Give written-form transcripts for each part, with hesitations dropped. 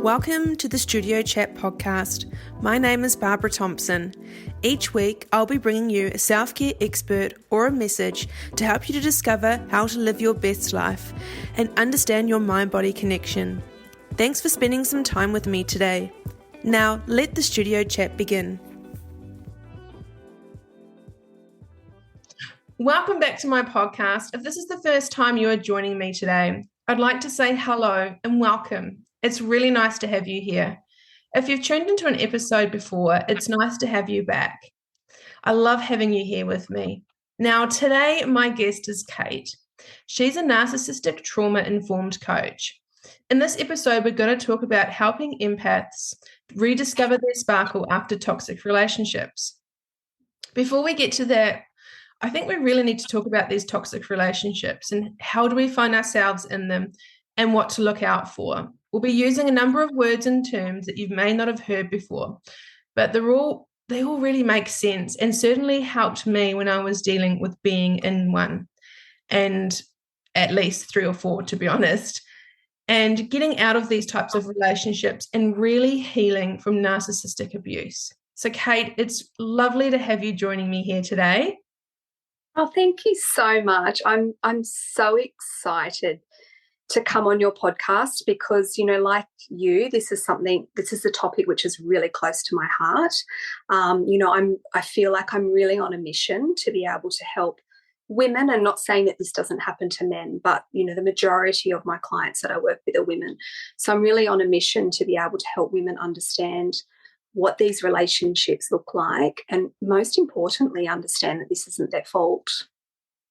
Welcome to the Studio Chat podcast. My name is Barbara Thompson. Each week, I'll be bringing you a self-care expert or a message to help you to discover how to live your best life and understand your mind-body connection. Thanks for spending some time with me today. Now, let the Studio Chat begin. Welcome back to my podcast. If this is the first time you are joining me today, I'd like to say hello and welcome. It's really nice to have you here. If you've tuned into an episode before, it's nice to have you back. I love having you here with me. Now, today, my guest is Kate. She's a narcissistic trauma-informed coach. In this episode, we're going to talk about helping empaths rediscover their sparkle after toxic relationships. Before we get to that, I think we really need to talk about these toxic relationships and how do we find ourselves in them and what to look out for. We'll be using a number of words and terms that you may not have heard before, but they all really make sense and certainly helped me when I was dealing with being in one, and at least 3 or 4, to be honest, and getting out of these types of relationships and really healing from narcissistic abuse. So, Kate, it's lovely to have you joining me here today. Oh, thank you so much. I'm so excited to come on your podcast because, you know, like you, this is a topic which is really close to my heart. I feel like I'm really on a mission to be able to help women, and not saying that this doesn't happen to men, but, you know, the majority of my clients that I work with are women. So I'm really on a mission to be able to help women understand what these relationships look like, and most importantly, understand that this isn't their fault.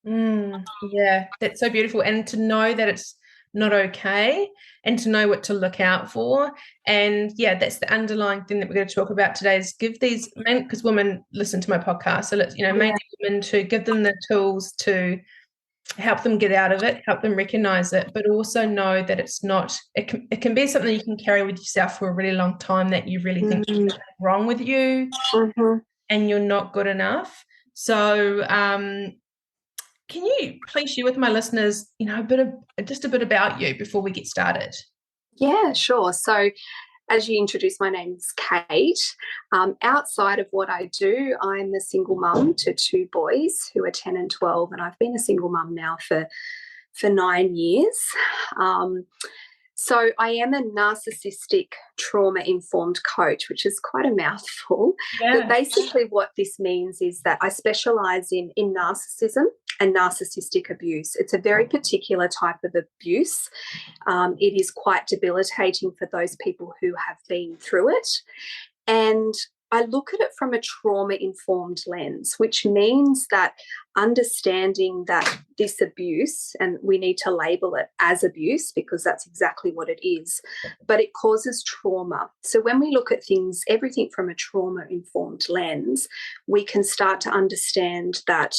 Yeah, that's so beautiful. And to know that it's not okay and to know what to look out for. And yeah, that's the underlying thing that we're going to talk about today is give these men, because women listen to my podcast, so let's, mainly women, to give them the tools to help them get out of it, help them recognize it, but also know that it's not, it can be something you can carry with yourself for a really long time, that you really think there's something wrong with you and you're not good enough. So can you please share with my listeners, a bit about you before we get started? Yeah, sure. So as you introduced, my name's Kate. Outside of what I do, I'm a single mum to 2 boys who are 10 and 12, and I've been a single mum now for 9 years. So I am a narcissistic trauma-informed coach, which is quite a mouthful. Yeah. But basically what this means is that I specialise in narcissism and narcissistic abuse. It's a very particular type of abuse. It is quite debilitating for those people who have been through it. And I look at it from a trauma-informed lens, which means that understanding that this abuse, and we need to label it as abuse because that's exactly what it is, but it causes trauma. So when we look at things, everything from a trauma-informed lens, we can start to understand that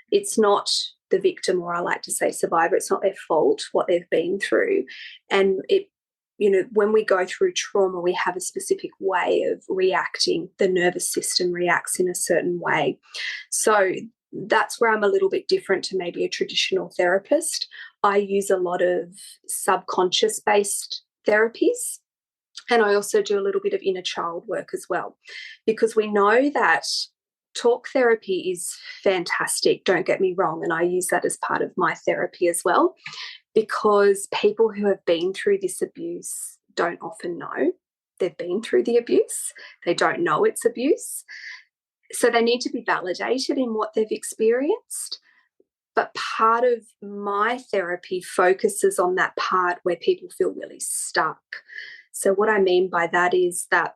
it's not the victim, or I like to say survivor, it's not their fault what they've been through. And when we go through trauma, we have a specific way of reacting. The nervous system reacts in a certain way. So that's where I'm a little bit different to maybe a traditional therapist. I use a lot of subconscious-based therapies, and I also do a little bit of inner child work as well, because we know that talk therapy is fantastic, don't get me wrong, and I use that as part of my therapy as well, because people who have been through this abuse don't often know they've been through the abuse. They don't know it's abuse. So they need to be validated in what they've experienced. But part of my therapy focuses on that part where people feel really stuck. So what I mean by that is that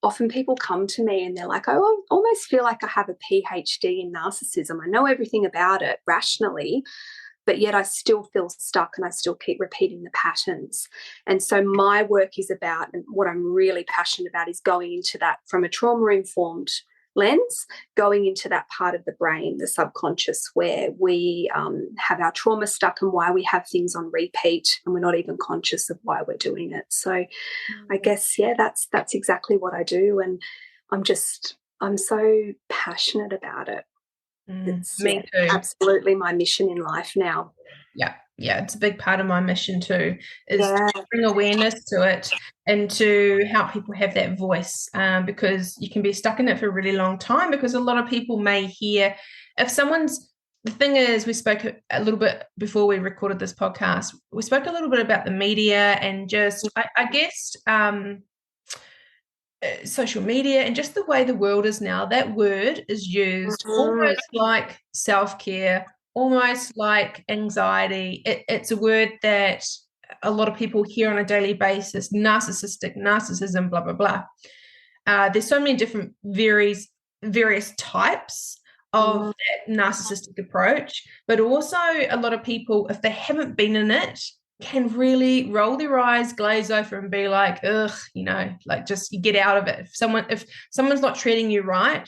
often people come to me and they're like, I almost feel like I have a PhD in narcissism. I know everything about it rationally, but yet I still feel stuck and I still keep repeating the patterns. And so my work is about, and what I'm really passionate about is going into that from a trauma-informed lens, going into that part of the brain, the subconscious, where we have our trauma stuck and why we have things on repeat and we're not even conscious of why we're doing it. So I guess, that's exactly what I do. And I'm so passionate about it. It's Me too. Absolutely my mission in life now. Yeah, it's a big part of my mission too, is Yeah. to bring awareness to it and to help people have that voice, because you can be stuck in it for a really long time, because a lot of people may hear, if someone's, the thing is, we spoke a little bit before we recorded this podcast, we spoke a little bit about the media and just, I guess, social media and just the way the world is now. That word is used almost like self-care, almost like anxiety. It's a word that a lot of people hear on a daily basis: narcissistic, narcissism, blah blah blah. There's so many different various types of that narcissistic approach, but also a lot of people, if they haven't been in it, can really roll their eyes, glaze over, and be like, ugh, like, just you get out of it. If someone's not treating you right,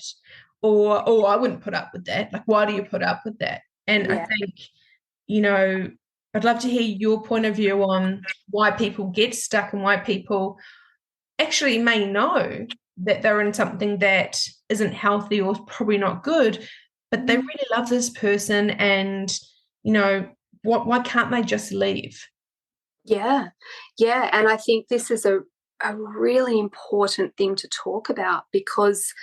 or, oh, I wouldn't put up with that. Like, why do you put up with that? And I think, I'd love to hear your point of view on why people get stuck and why people actually may know that they're in something that isn't healthy or probably not good, but they really love this person, and why can't they just leave? Yeah. And I think this is a really important thing to talk about, because,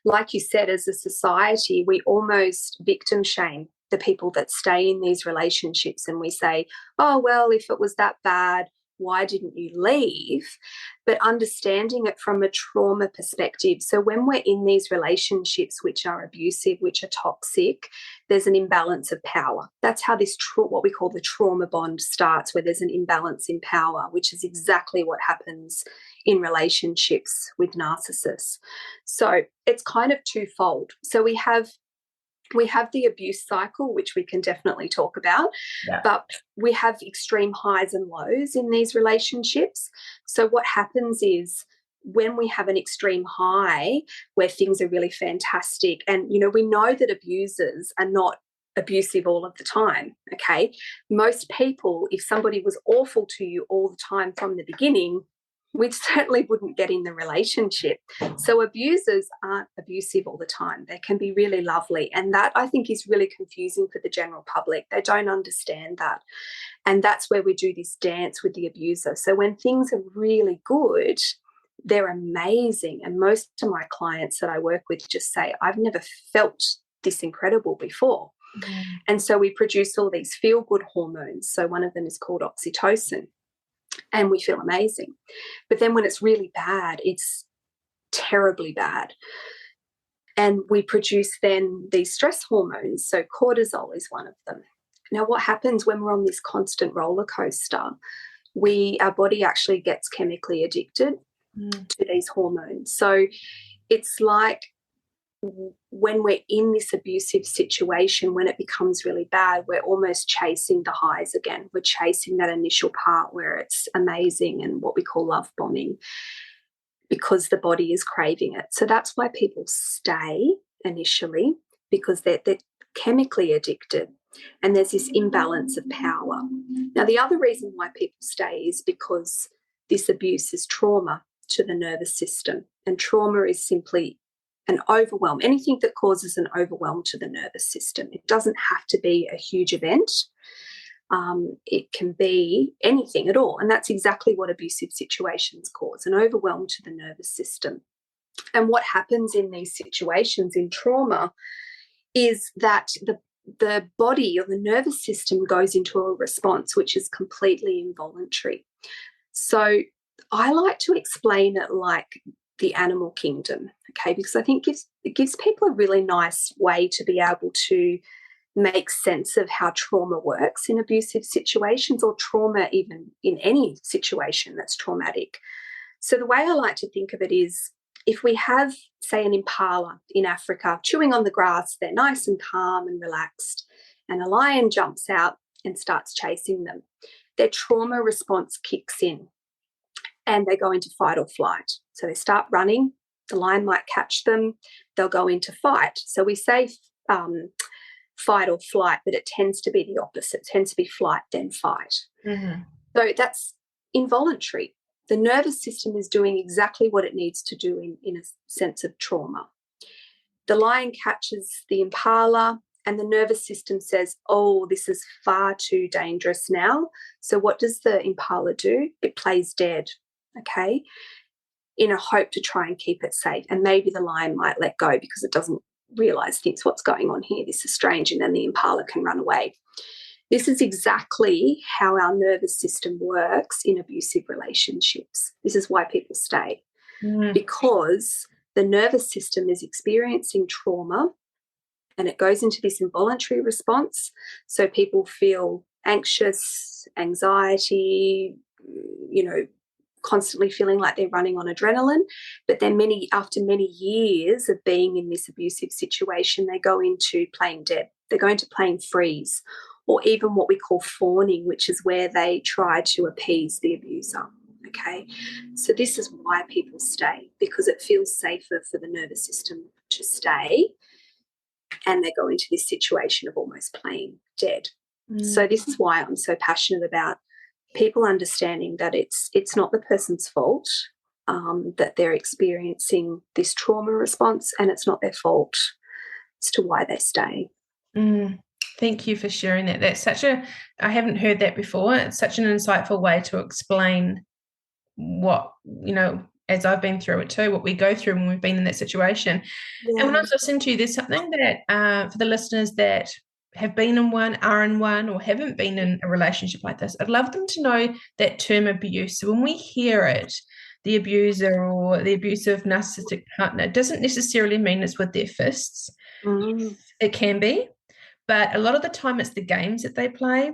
like you said, as a society, we almost victim shame the people that stay in these relationships, and we say, oh, well, if it was that bad, why didn't you leave? But understanding it from a trauma perspective. So when we're in these relationships which are abusive, which are toxic, there's an imbalance of power. That's how this what we call the trauma bond starts, where there's an imbalance in power, which is exactly what happens in relationships with narcissists. So it's kind of twofold. So we have the abuse cycle, which we can definitely talk about, but we have extreme highs and lows in these relationships. So what happens is, when we have an extreme high where things are really fantastic, and, we know that abusers are not abusive all of the time, okay? Most people, if somebody was awful to you all the time from the beginning, we certainly wouldn't get in the relationship. So abusers aren't abusive all the time. They can be really lovely. And that, I think, is really confusing for the general public. They don't understand that. And that's where we do this dance with the abuser. So when things are really good, they're amazing. And most of my clients that I work with just say, I've never felt this incredible before. And so we produce all these feel-good hormones. So one of them is called oxytocin. And we feel amazing. But then when it's really bad, it's terribly bad. And we produce then these stress hormones. So cortisol is one of them. Now, what happens when we're on this constant roller coaster? Our body actually gets chemically addicted to these hormones. So it's like, when we're in this abusive situation, when it becomes really bad, we're almost chasing the highs again. We're chasing that initial part where it's amazing and what we call love bombing, because the body is craving it. So that's why people stay initially, because they're chemically addicted, and there's this imbalance of power. Now, the other reason why people stay is because this abuse is trauma to the nervous system, and trauma is simply an overwhelm, anything that causes an overwhelm to the nervous system. It doesn't have to be a huge event. It can be anything at all. And that's exactly what abusive situations cause, an overwhelm to the nervous system. And what happens in these situations in trauma is that the body or the nervous system goes into a response which is completely involuntary. So I like to explain it like the animal kingdom, okay, because I think it gives people a really nice way to be able to make sense of how trauma works in abusive situations, or trauma even in any situation that's traumatic. So the way I like to think of it is, if we have, say, an impala in Africa chewing on the grass, they're nice and calm and relaxed, and a lion jumps out and starts chasing them, their trauma response kicks in and they go into fight or flight. So they start running, the lion might catch them, they'll go into fight. So we say fight or flight, but it tends to be the opposite. It tends to be flight, then fight. So that's involuntary. The nervous system is doing exactly what it needs to do in a sense of trauma. The lion catches the impala and the nervous system says, oh, this is far too dangerous now. So what does the impala do? It plays dead, okay, in a hope to try and keep it safe. And maybe the lion might let go because it doesn't realise, thinks, what's going on here? This is strange. And then the impala can run away. This is exactly how our nervous system works in abusive relationships. This is why people stay, because the nervous system is experiencing trauma and it goes into this involuntary response. So people feel anxious, anxiety, constantly feeling like they're running on adrenaline. But then after many years of being in this abusive situation, they go into playing dead. They go into playing freeze, or even what we call fawning, which is where they try to appease the abuser. Okay, so this is why people stay, because it feels safer for the nervous system to stay, and they go into this situation of almost playing dead. So this is why I'm so passionate about people understanding that it's not the person's fault that they're experiencing this trauma response, and it's not their fault as to why they stay. Thank you for sharing that. That's I haven't heard that before. It's such an insightful way to explain what, as I've been through it too, what we go through when we've been in that situation. Yeah. And when I was listening to you, there's something that for the listeners that have been in one, are in one, or haven't been in a relationship like this, I'd love them to know that term abuse. So when we hear it, the abuser or the abusive narcissistic partner, doesn't necessarily mean it's with their fists. It can be. But a lot of the time it's the games that they play,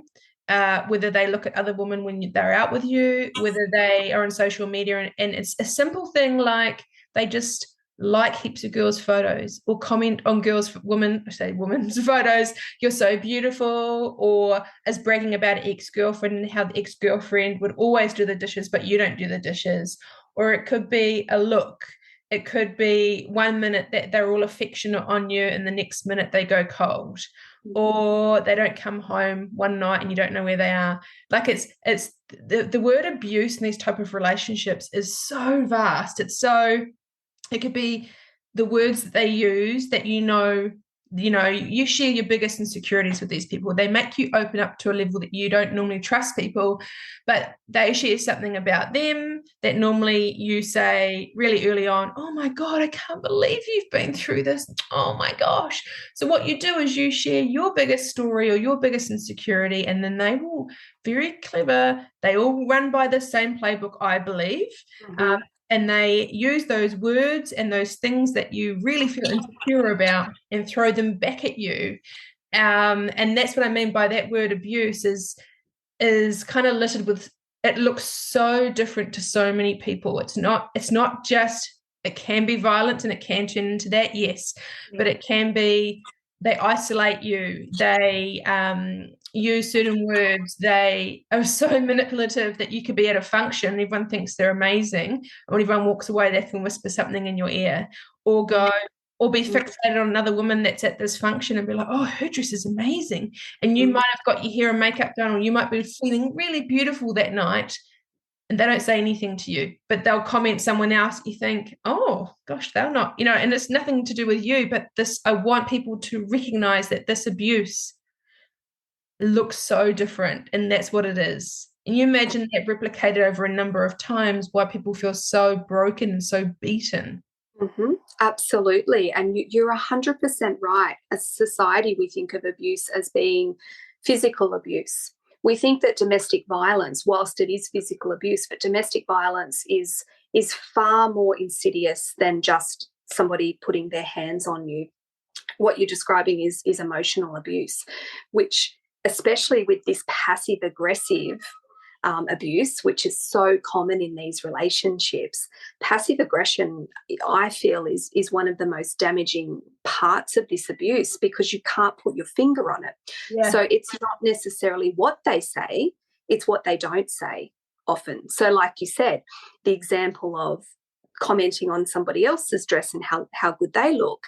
whether they look at other women when they're out with you, whether they are on social media, and it's a simple thing like they just like heaps of girls' photos or comment on women's photos, you're so beautiful, or is bragging about an ex-girlfriend and how the ex-girlfriend would always do the dishes but you don't do the dishes. Or it could be a look. It could be 1 minute that they're all affectionate on you and the next minute they go cold. Or they don't come home one night and you don't know where they are. Like it's the word abuse in these type of relationships is so vast. It could be the words that they use that you share your biggest insecurities with these people. They make you open up to a level that you don't normally trust people, but they share something about them that normally you say really early on, oh my God, I can't believe you've been through this. Oh my gosh. So what you do is you share your biggest story or your biggest insecurity, and then they will, very clever, they all run by the same playbook, I believe. And they use those words and those things that you really feel insecure about and throw them back at you. And that's what I mean by that word abuse is kind of littered with, it looks so different to so many people. It's not just, it can be violent and it can turn into that, yes, but it can be, they isolate you, they use certain words, they are so manipulative that you could be at a function and everyone thinks they're amazing, and when everyone walks away they can whisper something in your ear, or be fixated on another woman that's at this function and be like, oh, her dress is amazing, and you might have got your hair and makeup done, or you might be feeling really beautiful that night, and they don't say anything to you, but they'll comment someone else. You think, oh gosh, they're not, and it's nothing to do with you, but I want people to recognize that this abuse looks so different, and that's what it is. And you imagine that replicated over a number of times, why people feel so broken and so beaten. Absolutely. And you're 100% right. As a society, we think of abuse as being physical abuse. We think that domestic violence, whilst it is physical abuse, but domestic violence is far more insidious than just somebody putting their hands on you. What you're describing is emotional abuse, which, especially with this passive-aggressive abuse, which is so common in these relationships, passive aggression, I feel, is one of the most damaging parts of this abuse, because you can't put your finger on it. Yeah. So it's not necessarily what they say, it's what they don't say often. So like you said, the example of commenting on somebody else's dress and how good they look,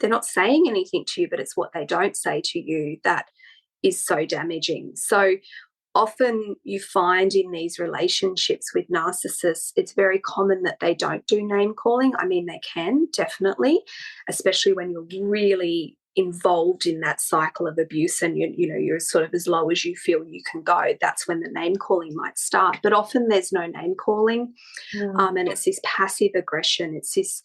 they're not saying anything to you, but it's what they don't say to you that is so damaging. So often you find in these relationships with narcissists, it's very common that they don't do name calling. I mean, they can, definitely, especially when you're really involved in that cycle of abuse and you're sort of as low as you feel you can go, that's when the name calling might start. But often there's no name calling, and it's this passive aggression. It's this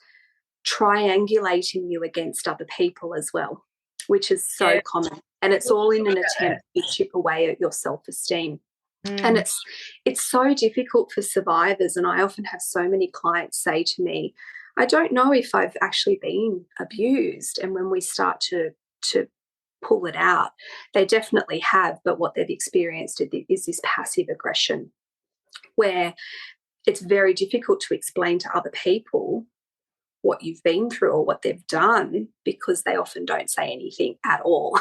triangulating you against other people as well, which is so common, and it's all in an attempt to chip away at your self-esteem. And it's so difficult for survivors, and I often have so many clients say to me, I don't know if I've actually been abused. And when we start to pull it out, they definitely have, but what they've experienced is this passive aggression, where it's very difficult to explain to other people what you've been through or what they've done, because they often don't say anything at all.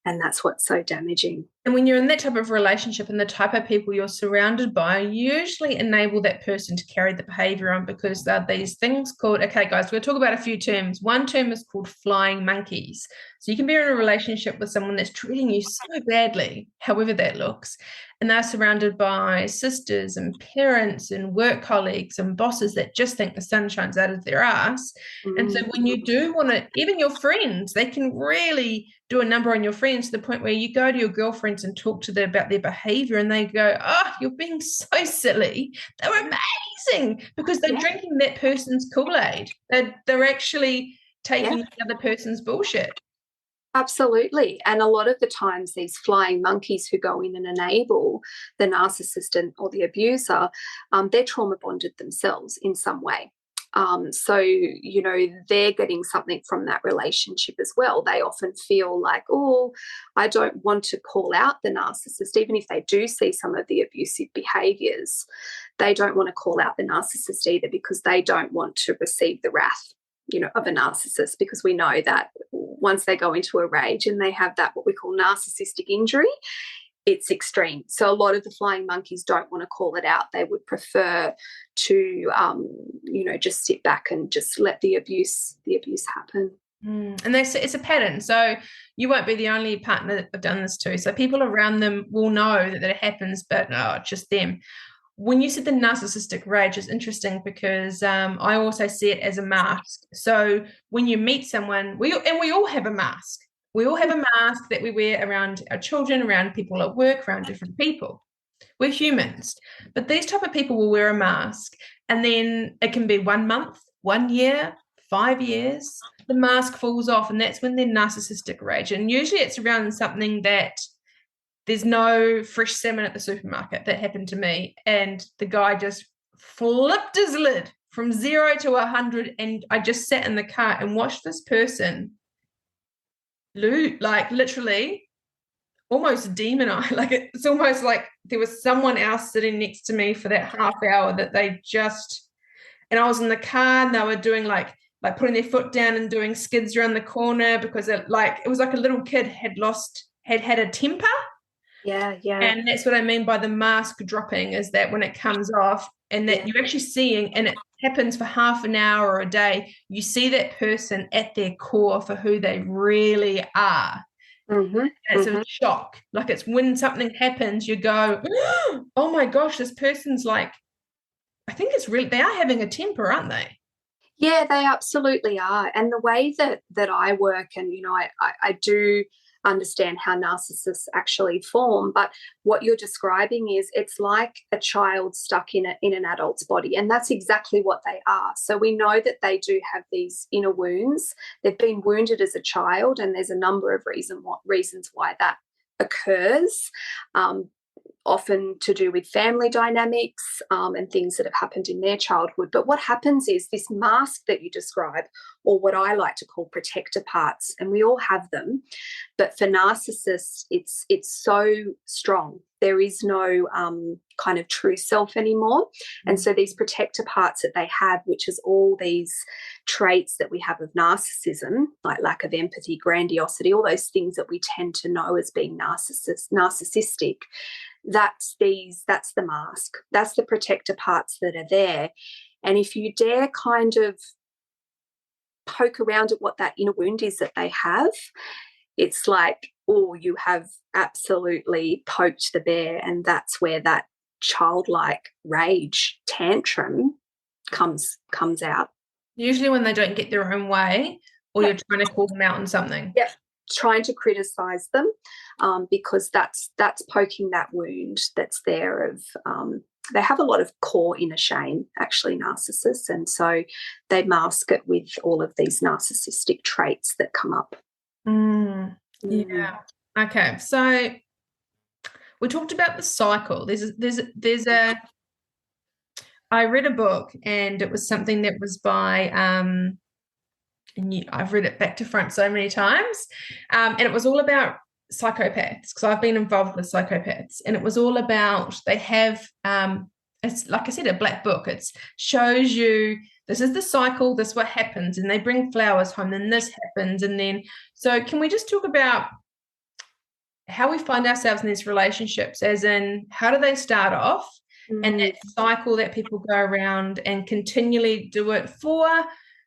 And that's what's so damaging. And when you're in that type of relationship and the type of people you're surrounded by usually enable that person to carry the behavior on, because there are these things called, okay, guys, we'll talk about a few terms. One term is called flying monkeys. So you can be in a relationship with someone that's treating you so badly, however that looks, and they're surrounded by sisters and parents and work colleagues and bosses that just think the sun shines out of their ass. And so when you do want to, even your friends, they can really do a number on your friends to the point where you go to your girlfriends and talk to them about their behavior, and they go, oh, you're being so silly. They're amazing, because they're drinking that person's Kool-Aid. They're actually taking the other person's bullshit. Absolutely. And a lot of the times these flying monkeys who go in and enable the narcissist or the abuser, they're trauma bonded themselves in some way. So, they're getting something from that relationship as well. They often feel like, oh, I don't want to call out the narcissist, even if they do see some of the abusive behaviours. They don't want to call out the narcissist either, because they don't want to receive the wrath, of a narcissist, because we know that once they go into a rage and they have that, what we call narcissistic injury, it's extreme. So a lot of the flying monkeys don't want to call it out. They would prefer to, just sit back and just let the abuse happen. And it's a pattern. So you won't be the only partner that have done this to. So people around them will know that it happens, but no, it's just them. When you said the narcissistic rage, is interesting because I also see it as a mask. So when you meet someone, we all have a mask. We all have a mask that we wear around our children, around people at work, around different people. We're humans. But these type of people will wear a mask, and then it can be 1 month, 1 year, 5 years. The mask falls off, and that's when they're narcissistic rage. And usually it's around something that there's no fresh salmon at the supermarket. That happened to me. And the guy just flipped his lid from 0 to 100. And I just sat in the car and watched this person literally almost demonize. Like it's almost like there was someone else sitting next to me for that half hour that they just, and I was in the car and they were doing like putting their foot down and doing skids around the corner, because it was like a little kid had a temper. Yeah. And that's what I mean by the mask dropping, is that when it comes off and that you're actually seeing, and it happens for half an hour or a day, you see that person at their core for who they really are. It's a shock. Like it's when something happens, you go, oh my gosh, this person's like, I think it's really, they are having a temper, aren't they? Yeah, they absolutely are. And the way that I work, and, I do understand how narcissists actually form, but what you're describing is it's like a child stuck in an adult's body, and that's exactly what they are. So we know that they do have these inner wounds. They've been wounded as a child, and there's a number of reasons why that occurs. Often to do with family dynamics and things that have happened in their childhood. But what happens is this mask that you describe, or what I like to call protector parts, and we all have them, but for narcissists, it's so strong. There is no kind of true self anymore. And so these protector parts that they have, which is all these traits that we have of narcissism, like lack of empathy, grandiosity, all those things that we tend to know as being narcissistic, that's the mask. That's the protector parts that are there. And if you dare kind of poke around at what that inner wound is that they have, it's like, oh, you have absolutely poked the bear, and that's where that childlike rage tantrum comes out. Usually when they don't get their own way, or you're trying to call them out on something. Yep. Trying to criticize them, because that's poking that wound that's there of they have a lot of core inner shame, actually, narcissists, and so they mask it with all of these narcissistic traits that come up. Yeah. Okay, so we talked about the cycle. I read a book, and it was something that was by I've read it back to front so many times, and it was all about psychopaths, because I've been involved with psychopaths, and it was all about, they have it's like I said, a black book. It shows you, this is the cycle, this is what happens, and they bring flowers home, then this happens, and then, so can we just talk about how we find ourselves in these relationships, as in, how do they start off, and that cycle that people go around and continually do it for,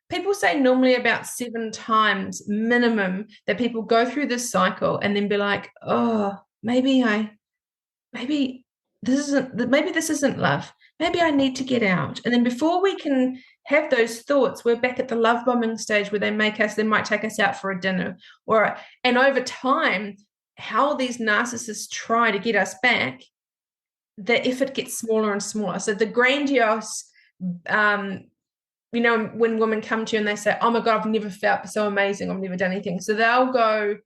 people say normally about 7 times minimum, that people go through this cycle and then be like, oh, maybe this isn't love. Maybe I need to get out. And then before we can have those thoughts, we're back at the love bombing stage, where they might take us out for a dinner, and over time, how these narcissists try to get us back, the effort gets smaller and smaller. So the grandiose, when women come to you and they say, oh my God, I've never felt so amazing, I've never done anything. So they'll go,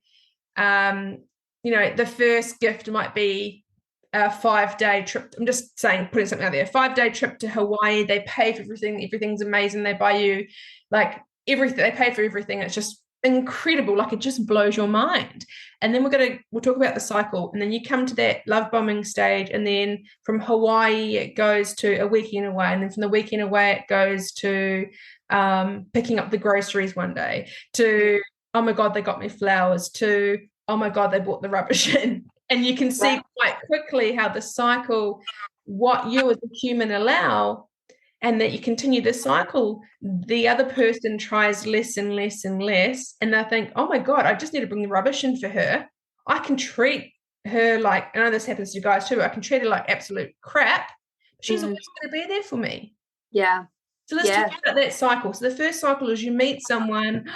the first gift might be a 5-day trip. I'm just saying, putting something out there, 5-day trip to Hawaii. They pay for everything. Everything's amazing. They buy you like everything. They pay for everything. It's just incredible. Like, it just blows your mind. And then we'll talk about the cycle. And then you come to that love bombing stage. And then from Hawaii, it goes to a weekend away. And then from the weekend away, it goes to picking up the groceries one day, to, oh my God, they got me flowers, to, oh my God, they brought the rubbish in. And you can see quite quickly how the cycle, what you as a human allow, and that you continue the cycle, the other person tries less and less and less, and they think, oh my God, I just need to bring the rubbish in for her. I can treat her like, I know this happens to you guys too, I can treat her like absolute crap. She's always going to be there for me. Yeah. So let's talk about that cycle. So the first cycle is you meet someone,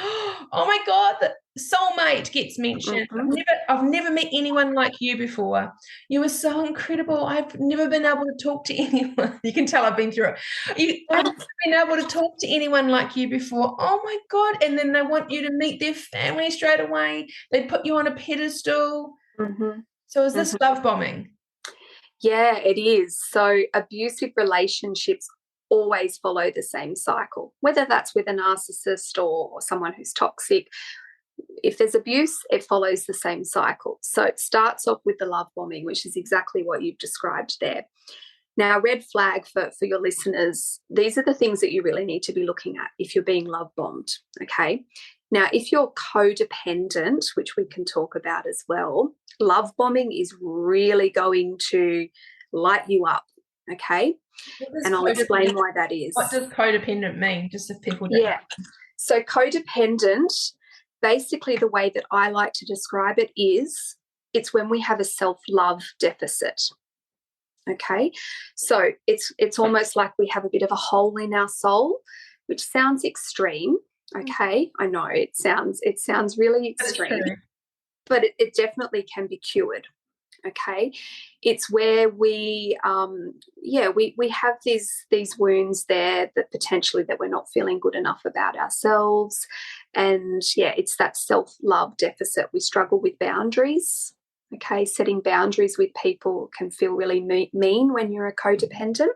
oh my God, the soulmate gets mentioned. I've never met anyone like you before. You were so incredible. I've never been able to talk to anyone. You can tell I've been through it. I've never been able to talk to anyone like you before. Oh my God. And then they want you to meet their family straight away. They put you on a pedestal. So is this love bombing? Yeah, it is. So abusive relationships always follow the same cycle, whether that's with a narcissist or someone who's toxic. If there's abuse, it follows the same cycle. So it starts off with the love bombing, which is exactly what you've described there. Now, red flag for your listeners, these are the things that you really need to be looking at if you're being love bombed, okay? Now, if you're codependent, which we can talk about as well, love bombing is really going to light you up, okay? And I'll explain why that is. What does codependent mean, just if people don't know? So codependent, basically the way that I like to describe it is, it's when we have a self-love deficit. Okay, so it's almost like we have a bit of a hole in our soul, which sounds extreme. Okay, I know it sounds really extreme, but it definitely can be cured. Okay, it's where we have these wounds there that potentially that we're not feeling good enough about ourselves, and it's that self-love deficit. We struggle with boundaries. Okay, setting boundaries with people can feel really mean when you're a codependent.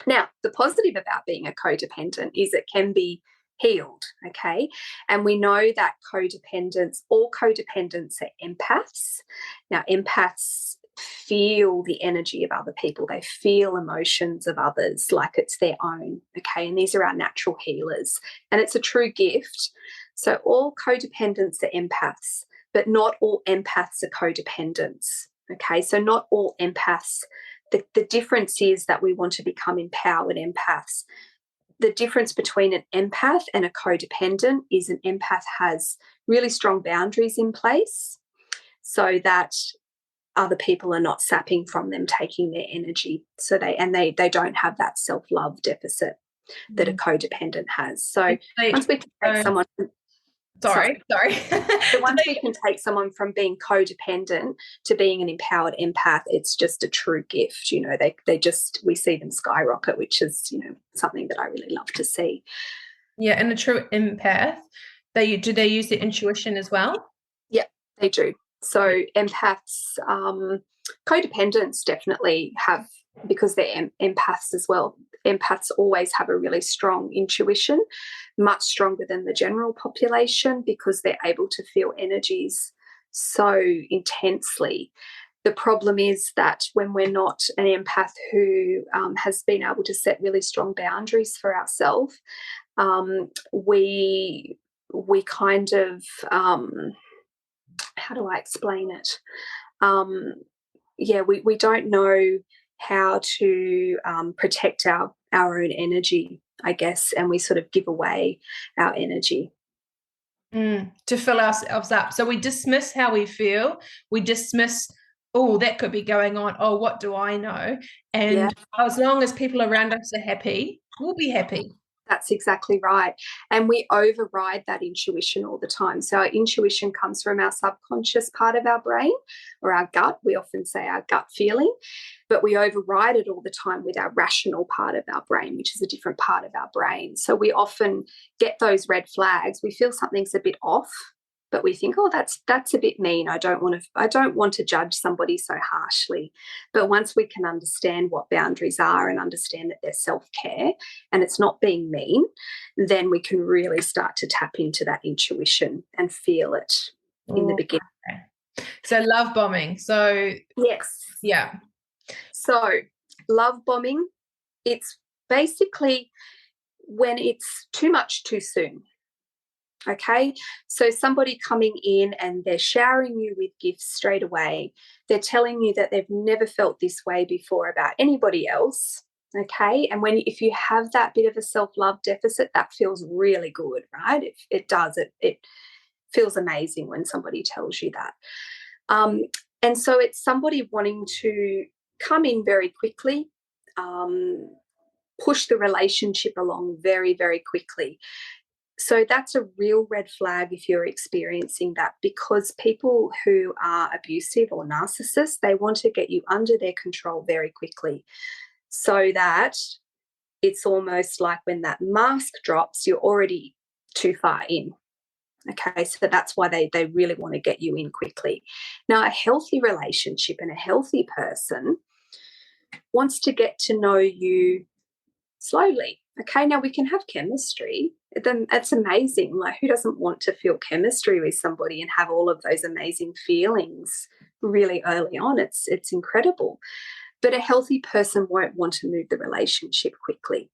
Now, the positive about being a codependent is it can be healed, okay? And we know that all codependents are empaths. Now, empaths feel the energy of other people. They feel emotions of others like it's their own, okay? And these are our natural healers. And it's a true gift. So all codependents are empaths, but not all empaths are codependents, okay? So not all empaths. The difference is that we want to become empowered empaths. The difference between an empath and a codependent is an empath has really strong boundaries in place so that other people are not sapping from them, taking their energy. So they don't have that self-love deficit that a codependent has. So once we take someone, Sorry. So once we can take someone from being codependent to being an empowered empath, it's just a true gift. You know, we see them skyrocket, which is, you know, something that I really love to see. Yeah, and a true empath, do they use their intuition as well? Yeah, they do. So empaths, codependents definitely have, because they're empaths as well. Empaths always have a really strong intuition, much stronger than the general population, because they're able to feel energies so intensely. The problem is that when we're not an empath who has been able to set really strong boundaries for ourselves, we kind of, how do I explain it? We don't know how to protect our own energy, I guess, and we sort of give away our energy. To fill ourselves up. So we dismiss how we feel. We dismiss, oh, that could be going on. Oh, what do I know? And as long as people around us are happy, we'll be happy. That's exactly right. And we override that intuition all the time. So our intuition comes from our subconscious part of our brain, or our gut. We often say our gut feeling, but we override it all the time with our rational part of our brain, which is a different part of our brain. So we often get those red flags. We feel something's a bit off, but we think, oh, that's a bit mean. I don't want to judge somebody so harshly. But once we can understand what boundaries are and understand that they're self-care and it's not being mean, then we can really start to tap into that intuition and feel it in the beginning. Okay. So love bombing. So yes. Yeah. So love bombing, it's basically when it's too much too soon. Okay, so somebody coming in and they're showering you with gifts straight away. They're telling you that they've never felt this way before about anybody else. Okay, and if you have that bit of a self-love deficit, that feels really good, right? It does. It feels amazing when somebody tells you that. And so it's somebody wanting to come in very quickly, push the relationship along very, very quickly. So that's a real red flag if you're experiencing that, because people who are abusive or narcissists, they want to get you under their control very quickly, so that it's almost like when that mask drops, you're already too far in. Okay, so that's why they really want to get you in quickly. Now, a healthy relationship and a healthy person wants to get to know you slowly. Okay, now we can have chemistry. Then that's amazing. Like, who doesn't want to feel chemistry with somebody and have all of those amazing feelings really early on? It's incredible. But a healthy person won't want to move the relationship quickly,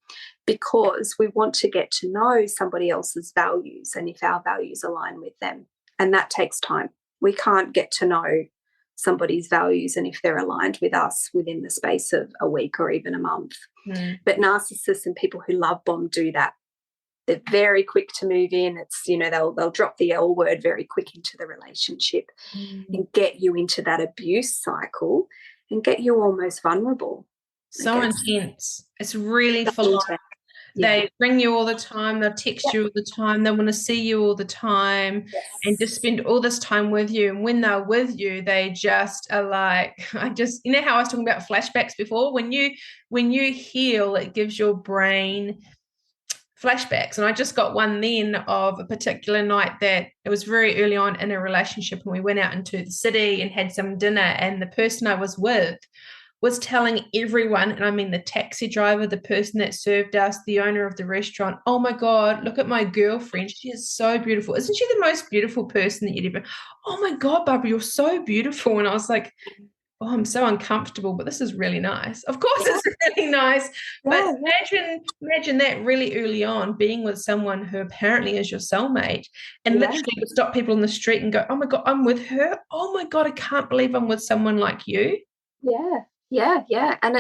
because we want to get to know somebody else's values and if our values align with them. And that takes time. We can't get to know somebody's values and if they're aligned with us within the space of a week or even a month. But narcissists and people who love bomb do that. They're very quick to move in. It's, you know, they'll drop the L word very quick into the relationship and get you into that abuse cycle and get you almost vulnerable. So intense. It's really full on. They ring you all the time. They'll text you all the time. They want to see you all the time and just spend all this time with you. And when they're with you, they just are like, you know how I was talking about flashbacks before? When you heal, it gives your brain flashbacks. And I just got one then of a particular night that it was very early on in a relationship, and we went out into the city and had some dinner, and the person I was with was telling everyone, and I mean the taxi driver, the person that served us, the owner of the restaurant, oh my God, look at my girlfriend. She is so beautiful. Isn't she the most beautiful person that you'd ever, oh my God, Barbara, you're so beautiful. And I was like, oh, I'm so uncomfortable, but this is really nice. Of course it's really nice. But imagine that really early on, being with someone who apparently is your soulmate, and literally would stop people on the street and go, oh my God, I'm with her. Oh my God, I can't believe I'm with someone like you. Yeah. And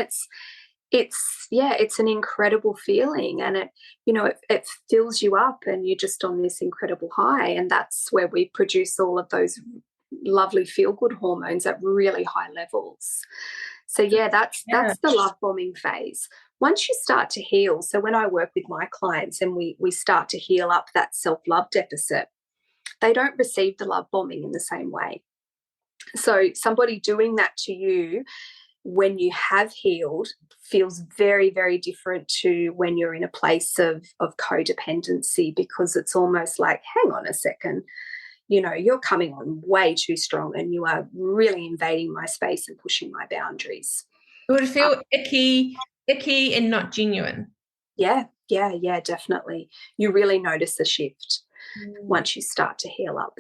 it's an incredible feeling, and it fills you up, and you're just on this incredible high. And that's where we produce all of those lovely feel-good hormones at really high levels. So that's the love bombing phase. Once you start to heal, so when I work with my clients and we start to heal up that self-love deficit, they don't receive the love bombing in the same way. So somebody doing that to you when you have healed feels very, very different to when you're in a place of codependency, because it's almost like, hang on a second, you're coming on way too strong and you are really invading my space and pushing my boundaries. It would feel icky and not genuine. Yeah, definitely. You really notice the shift once you start to heal up.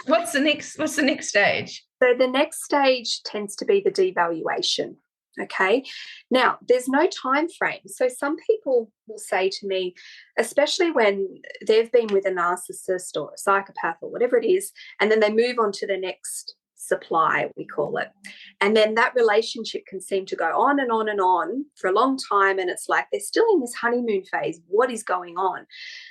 What's the next stage? So the next stage tends to be the devaluation. Okay. Now, there's no time frame. So some people will say to me, especially when they've been with a narcissist or a psychopath or whatever it is, and then they move on to the next supply, we call it. And then that relationship can seem to go on and on and on for a long time. And it's like they're still in this honeymoon phase. What is going on?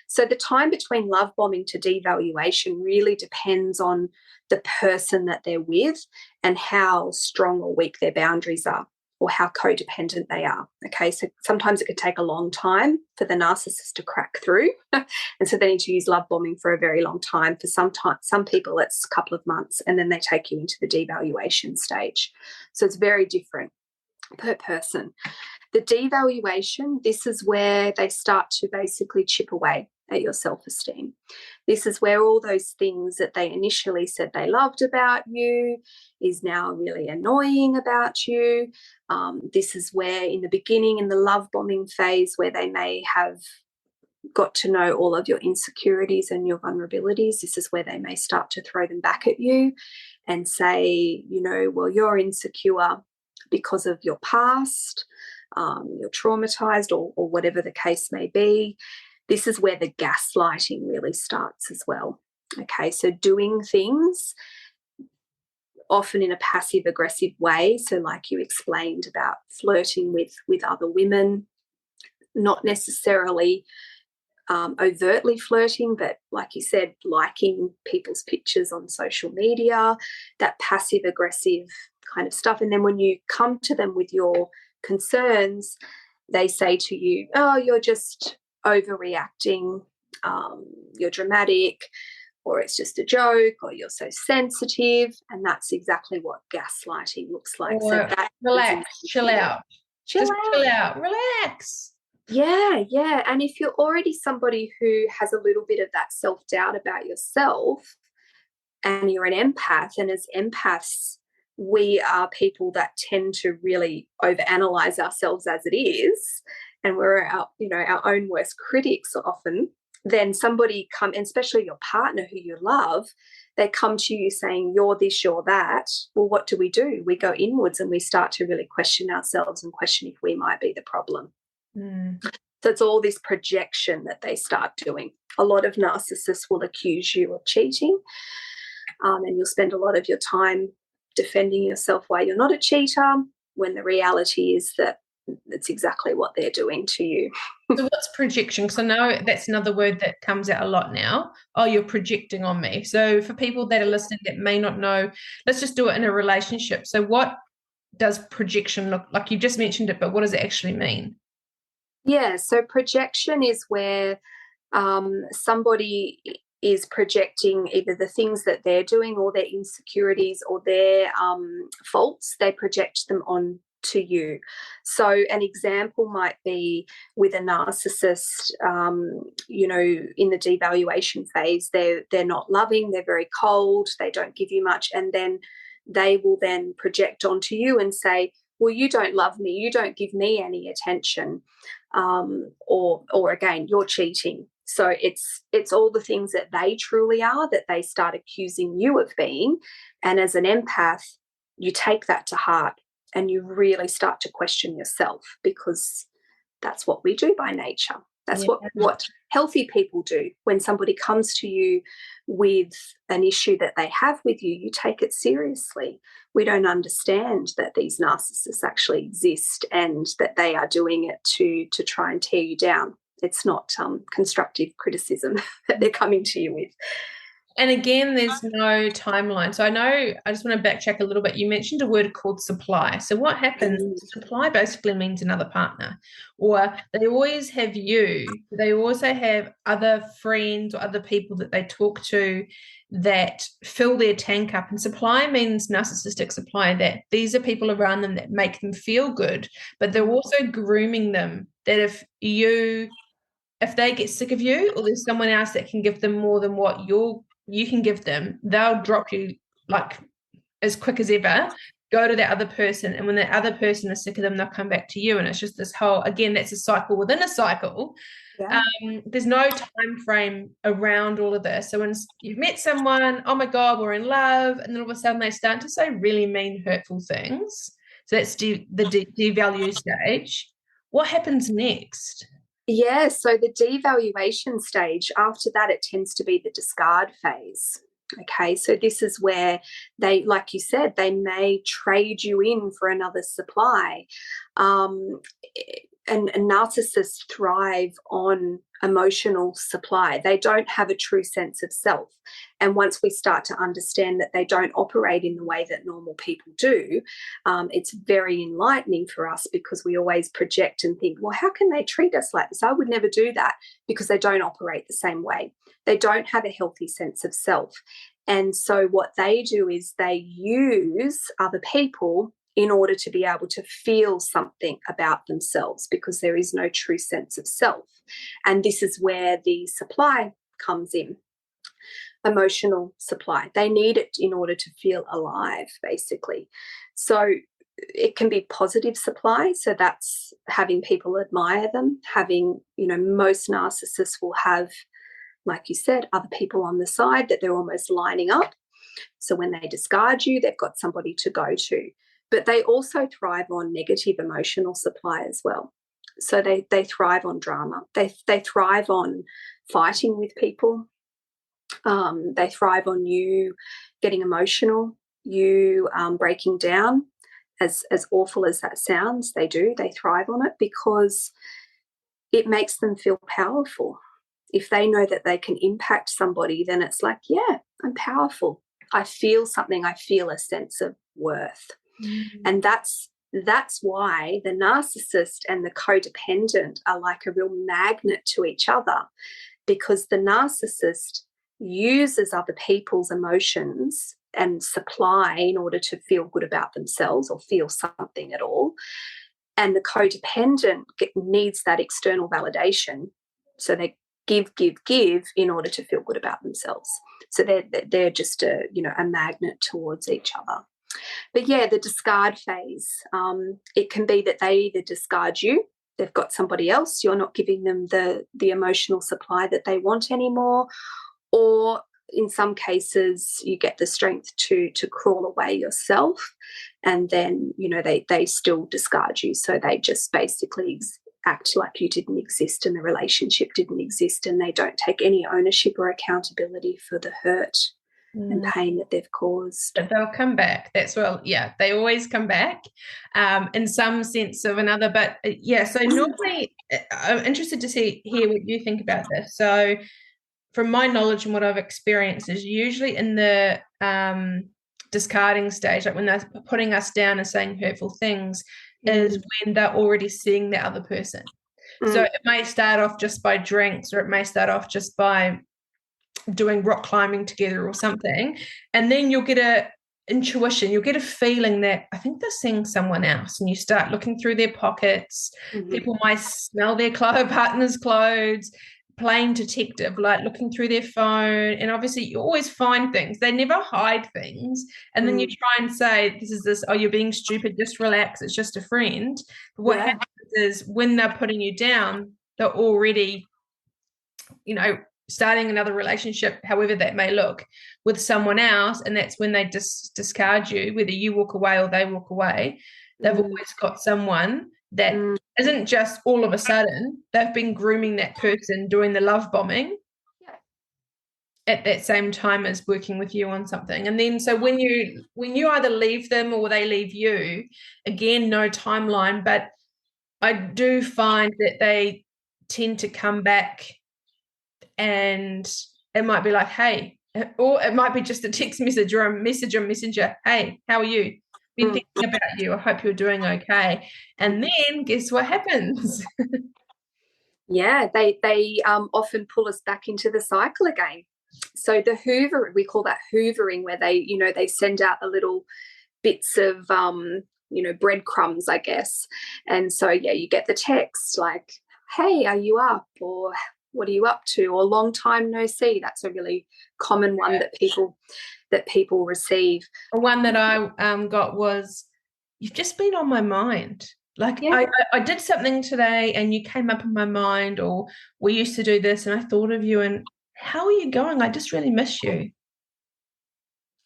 So the time between love bombing to devaluation really depends on the person that they're with and how strong or weak their boundaries are, or how codependent they are. Okay, so sometimes it could take a long time for the narcissist to crack through. And so they need to use love bombing for a very long time. For some people, it's a couple of months, and then they take you into the devaluation stage. So it's very different per person. The devaluation, this is where they start to basically chip away at your self-esteem. This is where all those things that they initially said they loved about you is now really annoying about you. This is where in the beginning, in the love bombing phase, where they may have got to know all of your insecurities and your vulnerabilities, this is where they may start to throw them back at you and say, well, you're insecure because of your past, you're traumatized, or whatever the case may be. This is where the gaslighting really starts as well. Okay, so doing things often in a passive-aggressive way. So like you explained about flirting with other women, not necessarily overtly flirting, but like you said, liking people's pictures on social media, that passive-aggressive kind of stuff. And then when you come to them with your concerns, they say to you, oh, you're just overreacting, you're dramatic, or it's just a joke, or you're so sensitive. And that's exactly what gaslighting looks like. Or so that relax, chill out, relax. Yeah. And if you're already somebody who has a little bit of that self-doubt about yourself, and you're an empath, and as empaths, we are people that tend to really overanalyze ourselves as it is, and we're our own worst critics often. Then somebody and especially your partner who you love, they come to you saying, you're this, you're that. Well, what do? We go inwards and we start to really question ourselves and question if we might be the problem. So it's all this projection that they start doing. A lot of narcissists will accuse you of cheating, and you'll spend a lot of your time defending yourself why you're not a cheater, when the reality is that it's exactly what they're doing to you. So what's projection? Because I know that's another word that comes out a lot now. Oh, you're projecting on me. So for people that are listening that may not know, let's just do it in a relationship. So what does projection look like? You just mentioned it, but what does it actually mean? Yeah, so projection is where somebody is projecting either the things that they're doing or their insecurities or their faults. They project them on to you. So an example might be with a narcissist, in the devaluation phase, they're not loving, they're very cold, they don't give you much, and then they will then project onto you and say, well, you don't love me, you don't give me any attention, or again, you're cheating. So it's all the things that they truly are that they start accusing you of being. And as an empath, you take that to heart and you really start to question yourself, because that's what we do by nature. That's what healthy people do. When somebody comes to you with an issue that they have with you, you take it seriously. We don't understand that these narcissists actually exist and that they are doing it to try and tear you down. It's not constructive criticism that they're coming to you with. And again, there's no timeline. So I know, I just want to backtrack a little bit. You mentioned a word called supply. So what happens, supply basically means another partner, or they always have you. They also have other friends or other people that they talk to that fill their tank up. And supply means narcissistic supply, that these are people around them that make them feel good, but they're also grooming them that if they get sick of you, or there's someone else that can give them more than what you can give them, they'll drop you like as quick as ever, go to that other person, and when that other person is sick of them, they'll come back to you. And it's just this whole, again, that's a cycle within a cycle. Yeah. There's no time frame around all of this. So when you've met someone, oh my God, we're in love, and then all of a sudden they start to say really mean, hurtful things. So that's the devalue stage. What happens next? Yeah, so the devaluation stage, after that, it tends to be the discard phase. Okay, so this is where they, like you said, they may trade you in for another supply. And narcissists thrive on emotional supply. They don't have a true sense of self. And once we start to understand that they don't operate in the way that normal people do, it's very enlightening for us, because we always project and think, well, how can they treat us like this? I would never do that, because they don't operate the same way. They don't have a healthy sense of self. And so what they do is they use other people in order to be able to feel something about themselves, because there is no true sense of self. And this is where the supply comes in, emotional supply. They need it in order to feel alive, basically. So it can be positive supply. So that's having people admire them, having, most narcissists will have, like you said, other people on the side that they're almost lining up. So when they discard you, they've got somebody to go to. But they also thrive on negative emotional supply as well. So they thrive on drama. They thrive on fighting with people. They thrive on you getting emotional, you breaking down. As awful as that sounds, they do. They thrive on it because it makes them feel powerful. If they know that they can impact somebody, then it's like, yeah, I'm powerful. I feel something. I feel a sense of worth. And that's why the narcissist and the codependent are like a real magnet to each other, because the narcissist uses other people's emotions and supply in order to feel good about themselves or feel something at all. And the codependent needs that external validation. So they give in order to feel good about themselves. So they're just a magnet towards each other. But yeah, the discard phase, it can be that they either discard you, they've got somebody else, you're not giving them the emotional supply that they want anymore, or in some cases you get the strength to crawl away yourself, and then they still discard you. So they just basically act like you didn't exist and the relationship didn't exist, and they don't take any ownership or accountability for the hurt and pain that they've caused. But they'll come back. That's well, yeah, they always come back in some sense of another. But yeah, so normally I'm interested to hear what you think about this. So from my knowledge and what I've experienced is usually in the discarding stage, like when they're putting us down and saying hurtful things, is when they're already seeing the other person. So it may start off just by drinks, or it may start off just by doing rock climbing together or something, and then you'll get a intuition, you'll get a feeling that I think they're seeing someone else, and you start looking through their pockets. People might smell their partner's clothes, playing detective, like looking through their phone, and obviously you always find things. They never hide things, and then you try and say, oh, you're being stupid, just relax, it's just a friend. But what happens is when they're putting you down, they're already starting another relationship, however that may look, with someone else, and that's when they discard you, whether you walk away or they walk away. They've always got someone that isn't just all of a sudden. They've been grooming that person, doing the love bombing at that same time as working with you on something. And then so when you either leave them or they leave you, again, no timeline, but I do find that they tend to come back, and it might be like, hey, Or it might be just a text message or a message on Messenger. Hey, how are you? Been thinking about you. I hope you're doing okay. And then guess what happens? Yeah, they often pull us back into the cycle again. So the hoover, we call that hoovering, where they send out the little bits of breadcrumbs, I guess. And so yeah, you get the text like, hey, are you up? Or what are you up to? Or long time no see. That's a really common one that people receive. One that I got was, you've just been on my mind. Like, yeah. I did something today and you came up in my mind, or we used to do this and I thought of you, and how are you going? I just really miss you.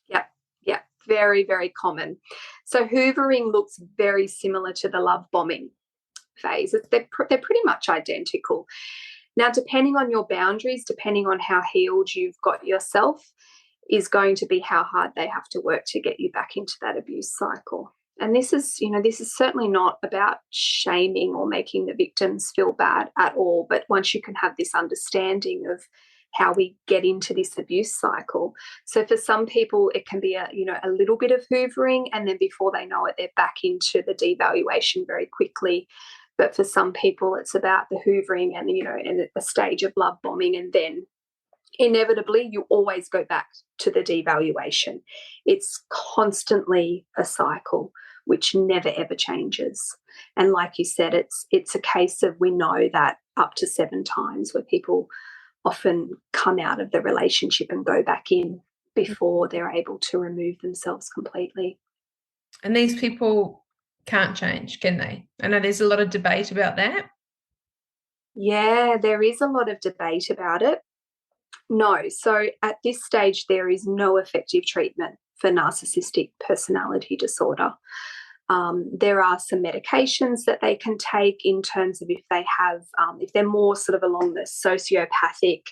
Yeah, very, very common. So hoovering looks very similar to the love bombing phase. They're pretty much identical. Now, depending on your boundaries, depending on how healed you've got yourself, is going to be how hard they have to work to get you back into that abuse cycle. And this is certainly not about shaming or making the victims feel bad at all. But once you can have this understanding of how we get into this abuse cycle. So for some people, it can be a little bit of hoovering, and then before they know it, they're back into the devaluation very quickly. But for some people, it's about the hoovering and a stage of love bombing, and then inevitably you always go back to the devaluation. It's constantly a cycle which never ever changes. And like you said, it's a case of, we know that up to 7 times where people often come out of the relationship and go back in before they're able to remove themselves completely. And these people can't change, can they? I know there's a lot of debate about that. Yeah, there is a lot of debate about it. No. So at this stage, there is no effective treatment for narcissistic personality disorder. There are some medications that they can take in terms of if they're more sort of along the sociopathic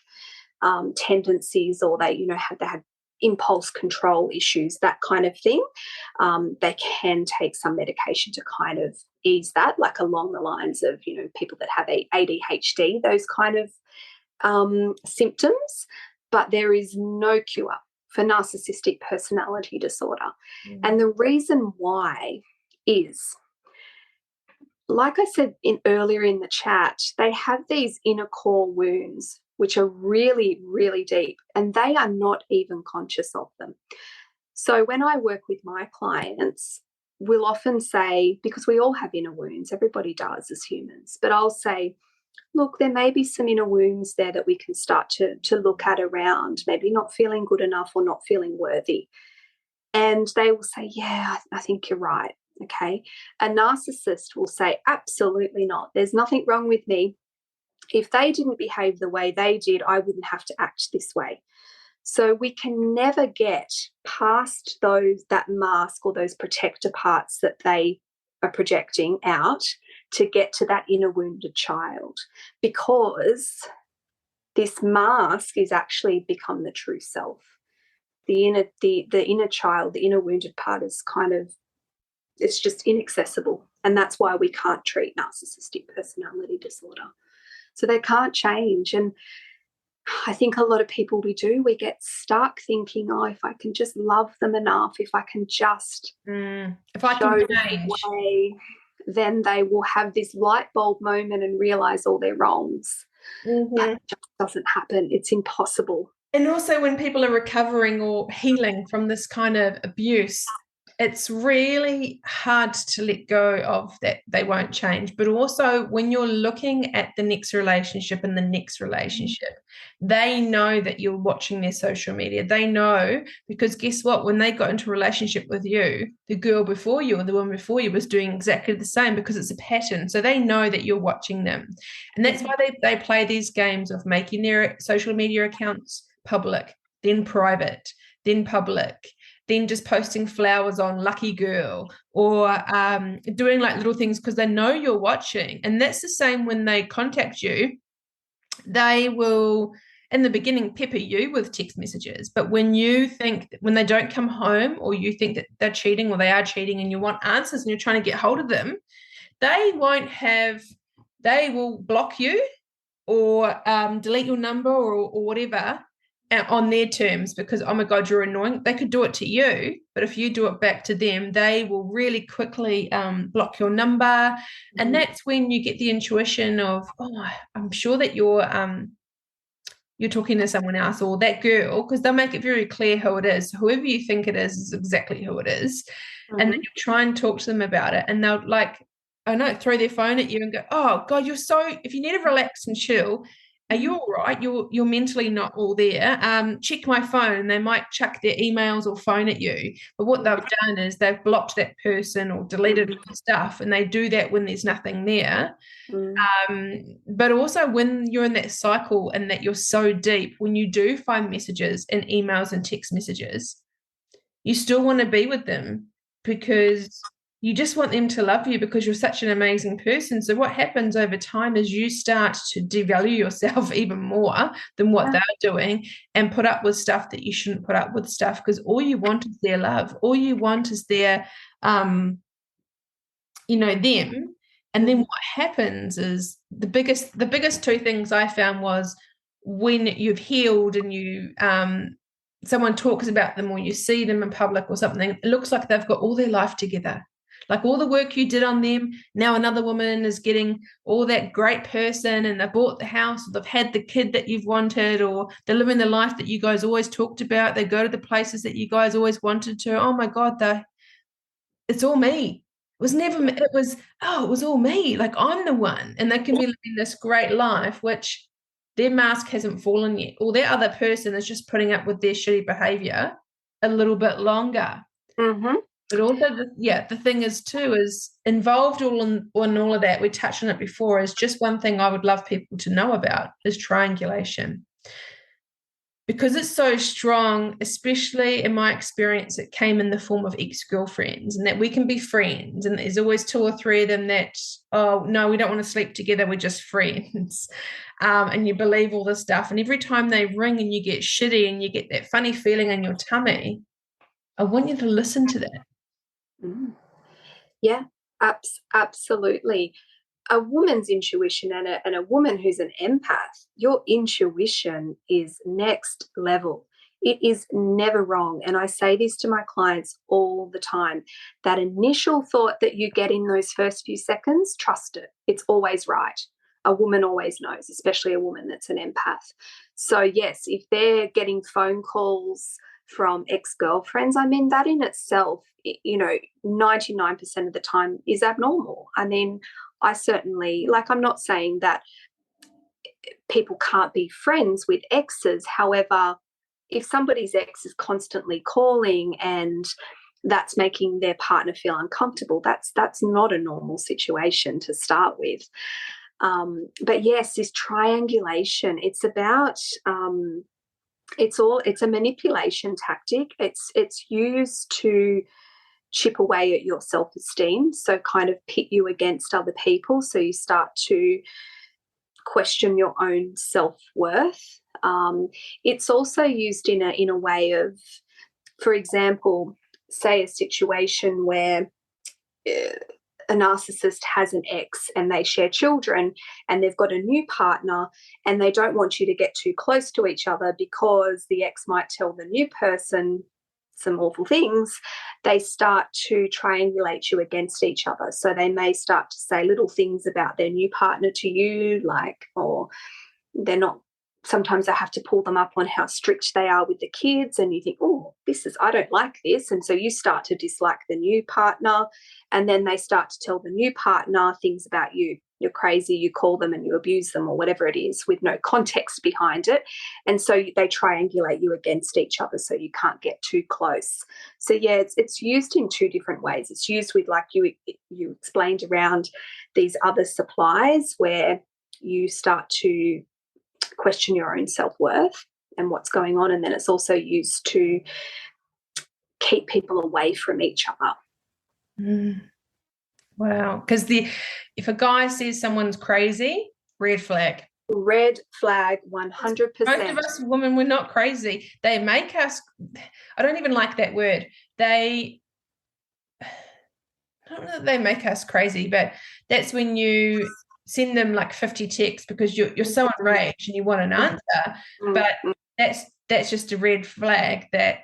tendencies, or they have impulse control issues, that kind of thing. They can take some medication to kind of ease that, like along the lines of people that have ADHD, those kind of symptoms. But there is no cure for narcissistic personality disorder. And the reason why is, like I said earlier in the chat, they have these inner core wounds which are really, really deep, and they are not even conscious of them. So when I work with my clients, we'll often say, because we all have inner wounds, everybody does as humans, but I'll say, look, there may be some inner wounds there that we can start to look at around maybe not feeling good enough or not feeling worthy. And they will say, yeah, I think you're right. Okay. A narcissist will say, absolutely not. There's nothing wrong with me. If they didn't behave the way they did, I wouldn't have to act this way. So we can never get past that mask or those protector parts that they are projecting out to get to that inner wounded child, because this mask is actually become the true self. The inner child, the inner wounded part is it's just inaccessible. And that's why we can't treat narcissistic personality disorder. So they can't change. And I think a lot of people, we get stuck thinking, oh, if I can just love them enough, if I can just if I can change, way, then they will have this light bulb moment and realize all their wrongs. But it just doesn't happen. It's impossible. And also when people are recovering or healing from this kind of abuse, it's really hard to let go of that they won't change. But also when you're looking at the next relationship and the next relationship, they know that you're watching their social media. They know, because guess what? When they got into a relationship with you, the girl before you or the woman before you was doing exactly the same, because it's a pattern. So they know that you're watching them. And that's why they play these games of making their social media accounts public, then private, then public, then just posting flowers on lucky girl, or doing like little things because they know you're watching. And that's the same when they contact you. They will, in the beginning, pepper you with text messages. But when they don't come home, or you think that they're cheating or they are cheating and you want answers and you're trying to get hold of them, they will block you or delete your number or whatever. on their terms, because, oh my God, you're annoying. They could do it to you, but if you do it back to them, they will really quickly block your number. And that's when you get the intuition of, oh, I'm sure that you're talking to someone else, or that girl, because they'll make it very clear who it is. Whoever you think it is exactly who it is. And then you try and talk to them about it, and they'll, like, I know, throw their phone at you and go, oh God, if you need to relax and chill, are you all right? You're mentally not all there. Check my phone. They might chuck their emails or phone at you. But what they've done is they've blocked that person or deleted stuff, and they do that when there's nothing there. But also when you're in that cycle and that you're so deep, when you do find messages and emails and text messages, you still want to be with them, because you just want them to love you, because you're such an amazing person. So what happens over time is you start to devalue yourself even more than what they're doing, and put up with stuff that you shouldn't put up with stuff, because all you want is their love. All you want is their, them. And then what happens is the biggest two things I found was, when you've healed and you someone talks about them, or you see them in public or something, it looks like they've got all their life together. Like all the work you did on them, now another woman is getting all that great person, and they've bought the house, or they've had the kid that you've wanted, or they're living the life that you guys always talked about. They go to the places that you guys always wanted to. Oh my God, it's all me. It was all me. Like, I'm the one. And they can be living this great life, which their mask hasn't fallen yet, or their other person is just putting up with their shitty behavior a little bit longer. But also, the thing is too, is involved in all of that, we touched on it before, is just one thing I would love people to know about is triangulation. Because it's so strong, especially in my experience, it came in the form of ex-girlfriends, and that we can be friends, and there's always two or three of them that, oh, no, we don't want to sleep together, we're just friends. And you believe all this stuff. And every time they ring and you get shitty and you get that funny feeling in your tummy, I want you to listen to that. Yeah, absolutely. A woman's intuition, and a woman who's an empath, your intuition is next level. It is never wrong. And I say this to my clients all the time. That initial thought that you get in those first few seconds, trust it. It's always right. A woman always knows, especially a woman that's an empath. So yes, if they're getting phone calls from ex-girlfriends, I mean, that in itself, 99% of the time is abnormal. I mean, I certainly, I'm not saying that people can't be friends with exes. However, if somebody's ex is constantly calling and that's making their partner feel uncomfortable, that's not a normal situation to start with. But yes, this triangulation, it's about it's a manipulation tactic. It's used to chip away at your self-esteem, so kind of pit you against other people, so you start to question your own self-worth. It's also used in a way of, for example, say a situation where a narcissist has an ex and they share children and they've got a new partner and they don't want you to get too close to each other because the ex might tell the new person some awful things. They start to triangulate you against each other. So they may start to say little things about their new partner to you, or they're not, sometimes I have to pull them up on how strict they are with the kids, and you think, oh, I don't like this. And so you start to dislike the new partner, and then they start to tell the new partner things about you. You're crazy, you call them and you abuse them, or whatever it is, with no context behind it. And so they triangulate you against each other so you can't get too close. So yeah, it's used in two different ways. It's used with, like you explained, around these other supplies where you start to question your own self-worth and what's going on, and then it's also used to keep people away from each other. Wow. Because if a guy says someone's crazy, red flag. Red flag, 100%. Most of us women, we're not crazy. They make us, I don't even like that word. I don't know that they make us crazy, but that's when you send them like 50 texts because you're so enraged and you want an answer. But that's just a red flag that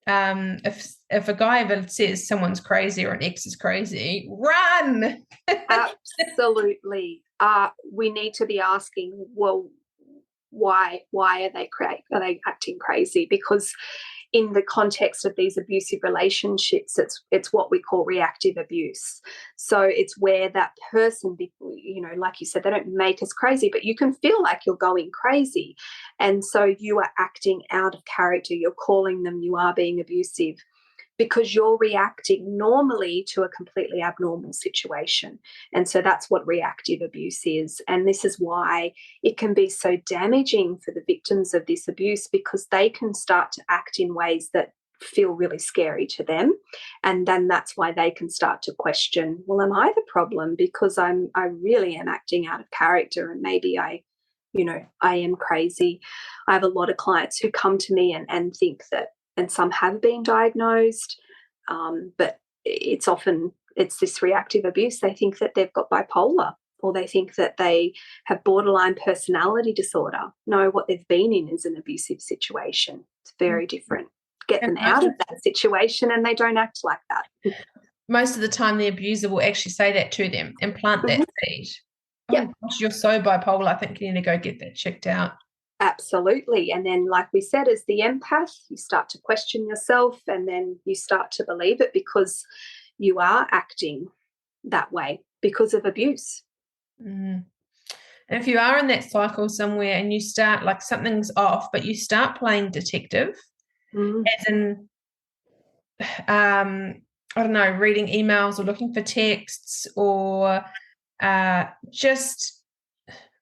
if a guy ever says someone's crazy or an ex is crazy, run. Absolutely. We need to be asking, well, why are they acting crazy? Because in the context of these abusive relationships, it's what we call reactive abuse. So it's where that person, like you said, they don't make us crazy, but you can feel like you're going crazy. And so you are acting out of character. You're calling them, you are being abusive, because you're reacting normally to a completely abnormal situation. And so that's what reactive abuse is. And this is why it can be so damaging for the victims of this abuse, because they can start to act in ways that feel really scary to them. And then that's why they can start to question, well, am I the problem? Because I really am acting out of character, and maybe I am crazy. I have a lot of clients who come to me and think that, and some have been diagnosed, but it's this reactive abuse. They think that they've got bipolar, or they think that they have borderline personality disorder. No, what they've been in is an abusive situation. It's very different. Get them out of that situation and they don't act like that. Most of the time the abuser will actually say that to them and plant that seed. Yeah. Oh gosh, you're so bipolar, I think you need to go get that checked out. Absolutely. And then, like we said, as the empath, you start to question yourself, and then you start to believe it because you are acting that way because of abuse. And if you are in that cycle somewhere and you start, like, something's off, but you start playing detective, as in, I don't know, reading emails or looking for texts, or just,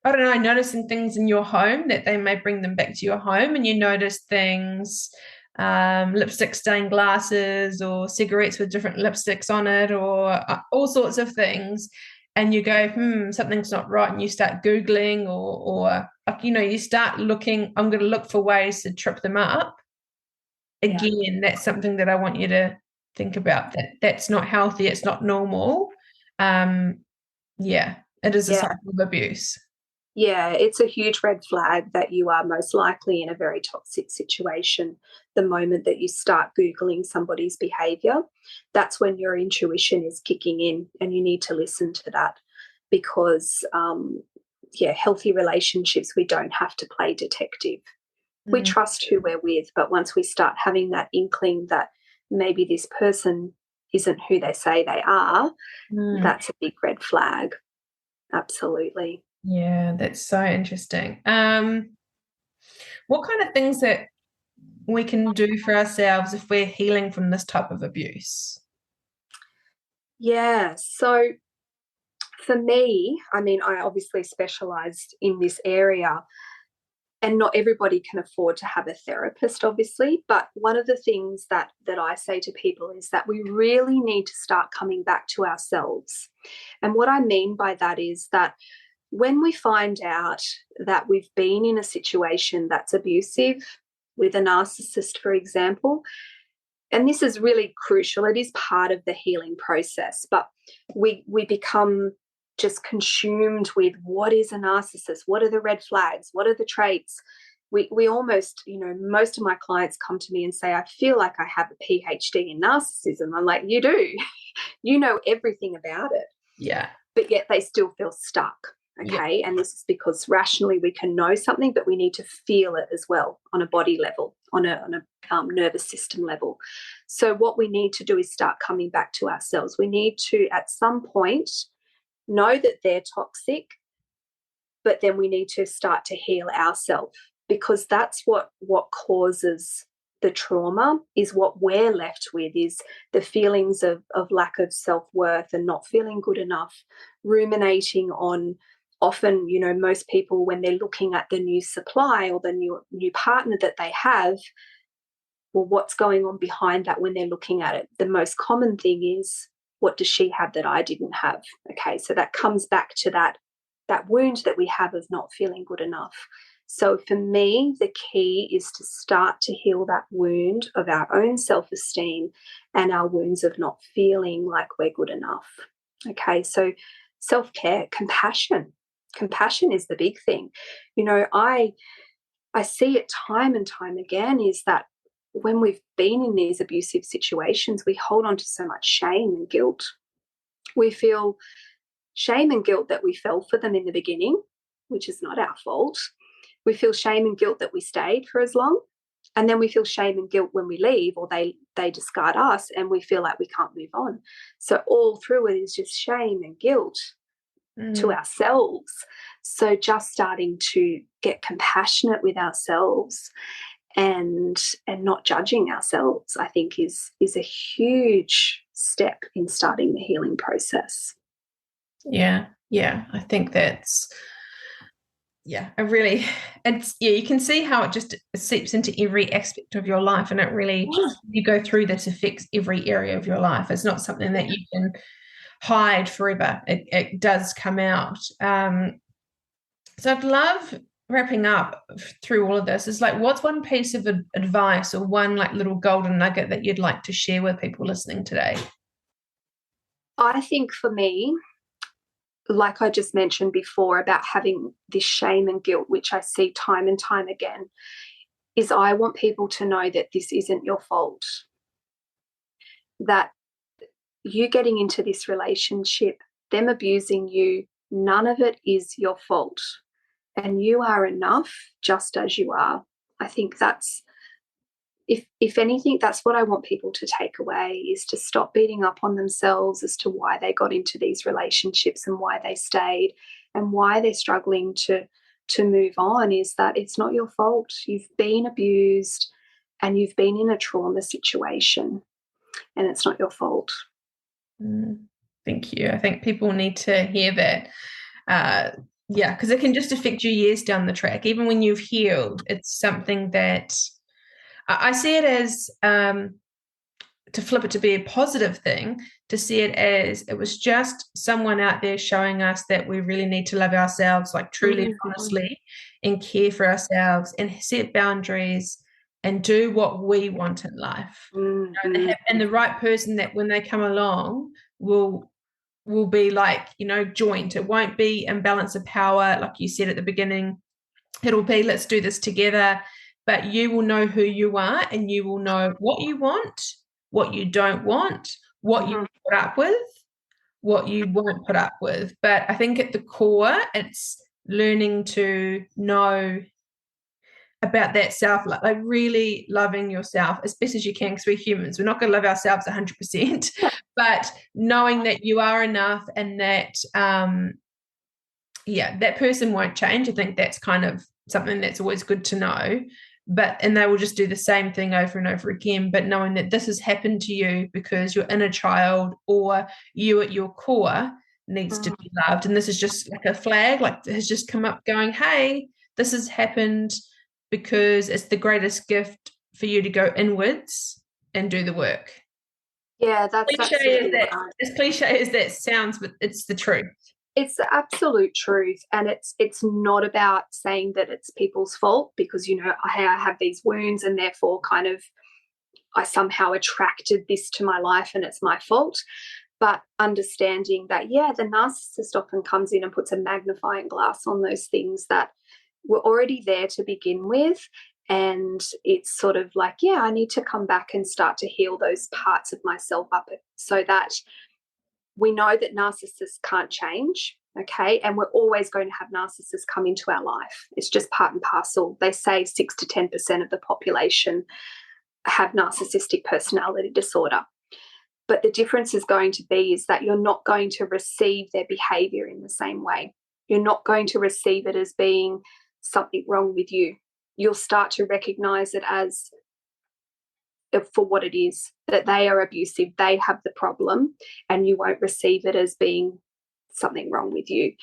I don't know, noticing things in your home that they may bring them back to your home, and you notice things, lipstick stained glasses or cigarettes with different lipsticks on it, or all sorts of things, and you go, something's not right, and you start Googling, or you start looking, I'm going to look for ways to trip them up. Again, that's something that I want you to think about, that's not healthy, it's not normal. It is a cycle of abuse. Yeah, it's a huge red flag that you are most likely in a very toxic situation. The moment that you start Googling somebody's behaviour, that's when your intuition is kicking in, and you need to listen to that, because, healthy relationships, we don't have to play detective. We trust who we're with, but once we start having that inkling that maybe this person isn't who they say they are, that's a big red flag. Absolutely. Yeah, that's so interesting. What kind of things that we can do for ourselves if we're healing from this type of abuse? Yeah, so for me, I mean, I obviously specialised in this area, and not everybody can afford to have a therapist, obviously. But one of the things that I say to people is that we really need to start coming back to ourselves. And what I mean by that is that when we find out that we've been in a situation that's abusive with a narcissist, for example, and this is really crucial, it is part of the healing process, but we become just consumed with what is a narcissist, what are the red flags, what are the traits. We almost, most of my clients come to me and say, I feel like I have a PhD in narcissism. I'm like, you do. You know everything about it. Yeah. But yet they still feel stuck. Okay. Yeah. And this is because rationally we can know something, but we need to feel it as well on a body level, on a nervous system level. So what we need to do is start coming back to ourselves. We need to, at some point, know that they're toxic, but then we need to start to heal ourselves, because that's what causes the trauma. Is what we're left with is the feelings of lack of self-worth and not feeling good enough, ruminating on, often, most people, when they're looking at the new supply or the new partner that they have, well, what's going on behind that when they're looking at it? The most common thing is, what does she have that I didn't have? Okay, so that comes back to that wound that we have of not feeling good enough. So for me, the key is to start to heal that wound of our own self-esteem and our wounds of not feeling like we're good enough. Okay, so self-care, compassion. Compassion is the big thing. I see it time and time again, is that when we've been in these abusive situations, we hold on to so much shame and guilt. We feel shame and guilt that we fell for them in the beginning, which is not our fault. We feel shame and guilt that we stayed for as long. And then we feel shame and guilt when we leave, or they discard us, and we feel like we can't move on. So all through it is just shame and guilt to ourselves. So just starting to get compassionate with ourselves and not judging ourselves, I think is a huge step in starting the healing process. Yeah, I think that's you can see how it just seeps into every aspect of your life, and it really, you go through this, affects every area of your life. It's not something that you can hide forever. It does come out. So I'd love, wrapping up through all of this, is like, what's one piece of advice or one like little golden nugget that you'd like to share with people listening today? I think for me, like I just mentioned before about having this shame and guilt, which I see time and time again, is I want people to know that this isn't your fault. That you getting into this relationship, them abusing you, none of it is your fault. And you are enough just as you are. I think that's, if anything, that's what I want people to take away, is to stop beating up on themselves as to why they got into these relationships and why they stayed and why they're struggling to move on. Is that it's not your fault. You've been abused and you've been in a trauma situation, and it's not your fault. Thank you. I think people need to hear that. Because it can just affect you years down the track. Even when you've healed, it's something that I see it as, to flip it to be a positive thing, to see it as it was just someone out there showing us that we really need to love ourselves, like truly and honestly, and care for ourselves and set boundaries and do what we want in life. And the right person that when they come along will be like, joint. It won't be imbalance of power, like you said at the beginning. It'll be, let's do this together. But you will know who you are, and you will know what you want, what you don't want, what you put up with, what you won't put up with. But I think at the core, it's learning to know about that self, like really loving yourself as best as you can, because we're humans. We're not going to love ourselves 100%, but knowing that you are enough, and that, that person won't change. I think that's kind of something that's always good to know. And they will just do the same thing over and over again. But knowing that this has happened to you because your inner child, or you at your core, needs to be loved. And this is just like a flag, like has just come up going, hey, this has happened, because it's the greatest gift for you to go inwards and do the work. Yeah, that's absolutely right. As cliche as that sounds, but it's the truth. It's the absolute truth. And it's not about saying that it's people's fault because, I have these wounds and therefore kind of I somehow attracted this to my life and it's my fault. But understanding that, the narcissist often comes in and puts a magnifying glass on those things that were already there to begin with. And it's sort of like, I need to come back and start to heal those parts of myself up so that we know that narcissists can't change, okay? And we're always going to have narcissists come into our life. It's just part and parcel. They say 6 to 10% of the population have narcissistic personality disorder. But the difference is going to be is that you're not going to receive their behaviour in the same way. You're not going to receive it as being something wrong with you. You'll start to recognise it as for what it is, that they are abusive, they have the problem, and you won't receive it as being something wrong with you.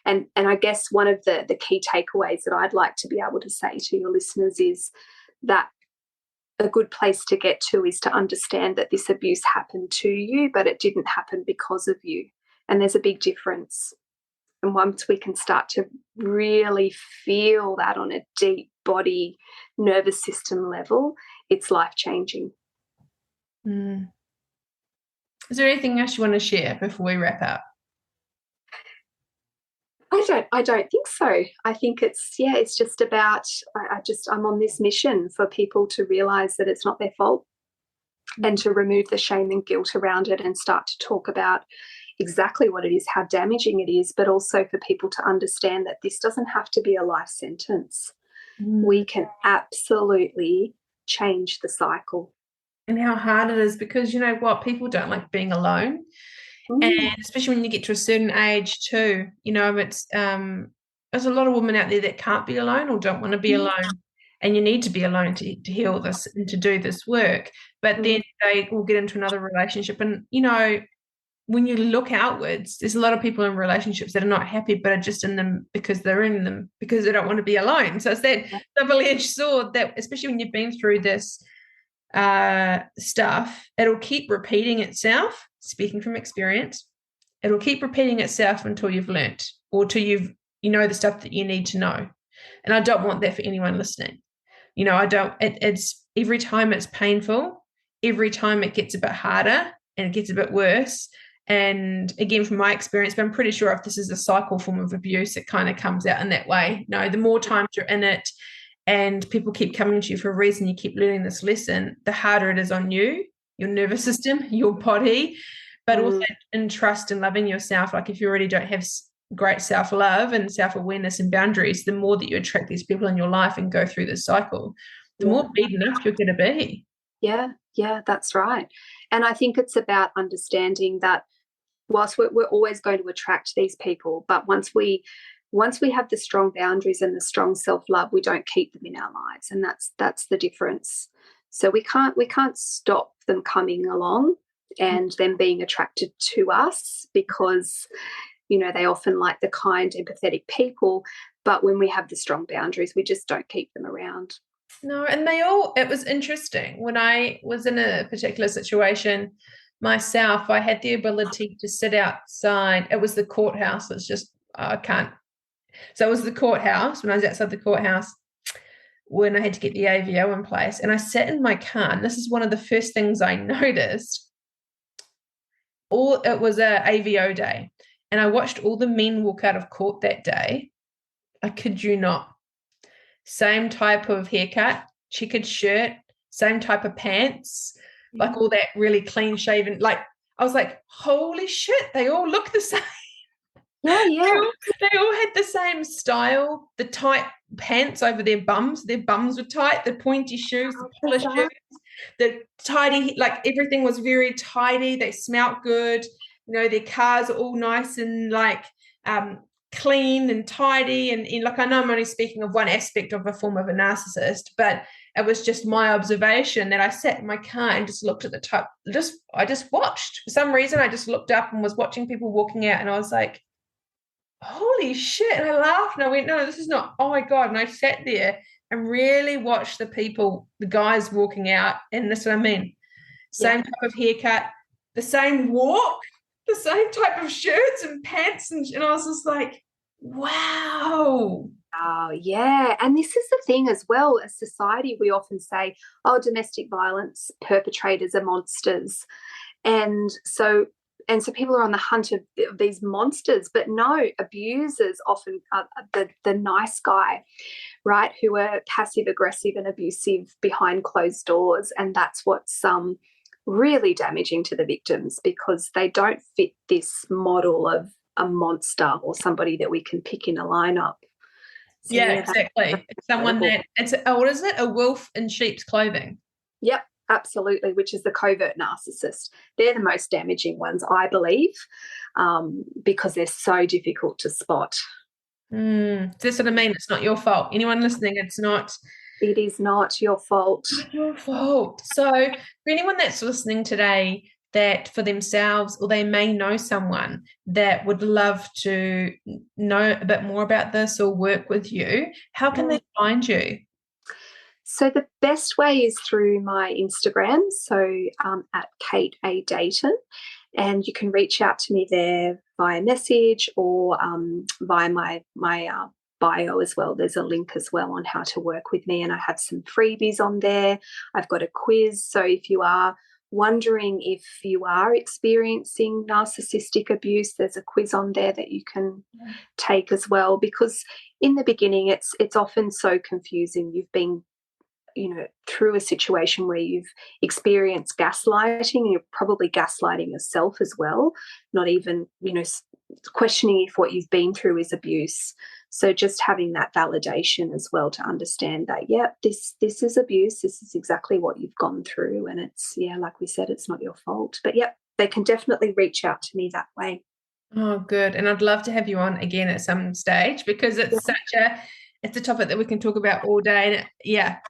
And I guess one of the key takeaways that I'd like to be able to say to your listeners is that a good place to get to is to understand that this abuse happened to you, but it didn't happen because of you. And there's a big difference. And once we can start to really feel that on a deep body, nervous system level, it's life-changing. Is there anything else you want to share before we wrap up? I I don't think so. I think it's just about, I'm on this mission for people to realize that it's not their fault and to remove the shame and guilt around it and start to talk about exactly what it is, how damaging it is, but also for people to understand that this doesn't have to be a life sentence. We can absolutely change the cycle. And how hard it is, because you know what, people don't like being alone. And especially when you get to a certain age too, you know, it's there's a lot of women out there that can't be alone or don't want to be alone, and you need to be alone to heal this and to do this work. But then they will get into another relationship, and you know, when you look outwards, there's a lot of people in relationships that are not happy, but are just in them because they're in them, because they don't want to be alone. So it's that double-edged sword that, especially when you've been through this stuff, it'll keep repeating itself. Speaking from experience, it'll keep repeating itself until you've learnt, or till you know the stuff that you need to know. And I don't want that for anyone listening. You know, I don't. It's every time it's painful, every time it gets a bit harder and it gets a bit worse. And again, from my experience, but I'm pretty sure if this is a cycle form of abuse, it kind of comes out in that way. No, the more times you're in it, and people keep coming to you for a reason, you keep learning this lesson, the harder it is on you, your nervous system, your body, but also in trust and loving yourself. Like if you already don't have great self-love and self-awareness and boundaries, the more that you attract these people in your life and go through this cycle, the more beaten up you're going to be. Yeah, that's right. And I think it's about understanding that whilst we're always going to attract these people, but once we have the strong boundaries and the strong self-love, we don't keep them in our lives, and that's the difference. So we can't stop them coming along and them being attracted to us, because you know they often like the kind, empathetic people, but when we have the strong boundaries, we just don't keep them around. No, and it was interesting when I was in a particular situation myself. I had the ability to sit outside. It was the courthouse. It's just I can't. So it was the courthouse, when I was outside the courthouse, when I had to get the AVO in place, and I sat in my car, and this is one of the first things I noticed. It was a AVO day, and I watched all the men walk out of court that day. I kid you not. Same type of haircut, checkered shirt, same type of pants, like all that really clean shaven. Like I was like, holy shit, they all look the same. Yeah. They all had the same style, the tight pants over their bums were tight, the pointy shoes, the polished shoes, the tidy, like everything was very tidy. They smelt good. You know, their cars are all nice and like clean and tidy. And like, I know I'm only speaking of one aspect of a form of a narcissist, but it was just my observation that I sat in my car and just looked at the top. I just watched. For some reason, I just looked up and was watching people walking out, and I was like, holy shit. And I laughed and I went, no, this is not, oh my God. And I sat there and really watched the guys walking out. And that's what I mean. Same type of haircut, the same walk, the same type of shirts and pants. And I was just like, wow. Oh, yeah. And this is the thing as well. As society, we often say, oh, domestic violence perpetrators are monsters. And so people are on the hunt of these monsters, but no, abusers often are the nice guy, right, who are passive aggressive and abusive behind closed doors. And that's what's really damaging to the victims, because they don't fit this model of a monster or somebody that we can pick in a lineup. So, yeah, exactly. It's someone what is it? A wolf in sheep's clothing. Yep. Absolutely, which is the covert narcissist. They're the most damaging ones, I believe, because they're so difficult to spot. That's what I mean. It's not your fault. Anyone listening, it's not. It is not your fault. Not your fault. So for anyone that's listening today that for themselves, or they may know someone that would love to know a bit more about this or work with you, how can they find you? So the best way is through my Instagram, so at Kate A. Deighton, and you can reach out to me there via message or via my bio as well. There's a link as well on how to work with me, and I have some freebies on there. I've got a quiz, so if you are wondering if you are experiencing narcissistic abuse. There's a quiz on there that you can take as well, because in the beginning it's often so confusing. You've been through a situation where you've experienced gaslighting, and you're probably gaslighting yourself as well, not even, questioning if what you've been through is abuse. So just having that validation as well to understand that, this is abuse, this is exactly what you've gone through, and it's, like we said, it's not your fault. But they can definitely reach out to me that way. Oh, good. And I'd love to have you on again at some stage, because it's it's a topic that we can talk about all day,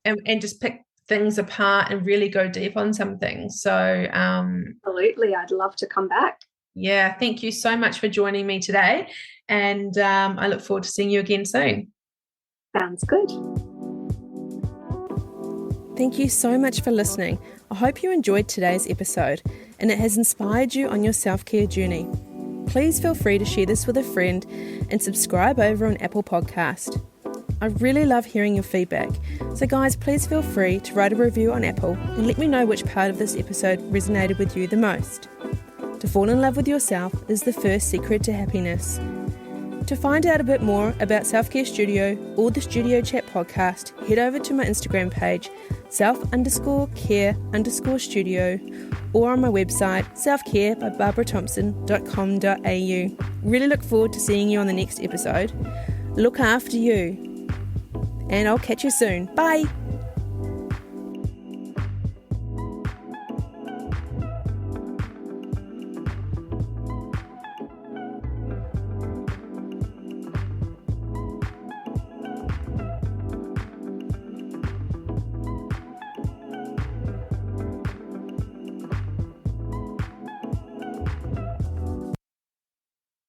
and just pick things apart and really go deep on some things. So absolutely, I'd love to come back. Yeah, thank you so much for joining me today, and I look forward to seeing you again soon. Sounds good. Thank you so much for listening. I hope you enjoyed today's episode and it has inspired you on your self-care journey. Please feel free to share this with a friend and subscribe over on Apple Podcast. I really love hearing your feedback, so guys, please feel free to write a review on Apple and let me know which part of this episode resonated with you the most. To fall in love with yourself is the first secret to happiness. To find out a bit more about Self-Care Studio or the Studio Chat podcast, head over to my Instagram page, self_care_studio, or on my website, selfcarebybarbarathomson.com.au. Really look forward to seeing you on the next episode. Look after you. And I'll catch you soon. Bye!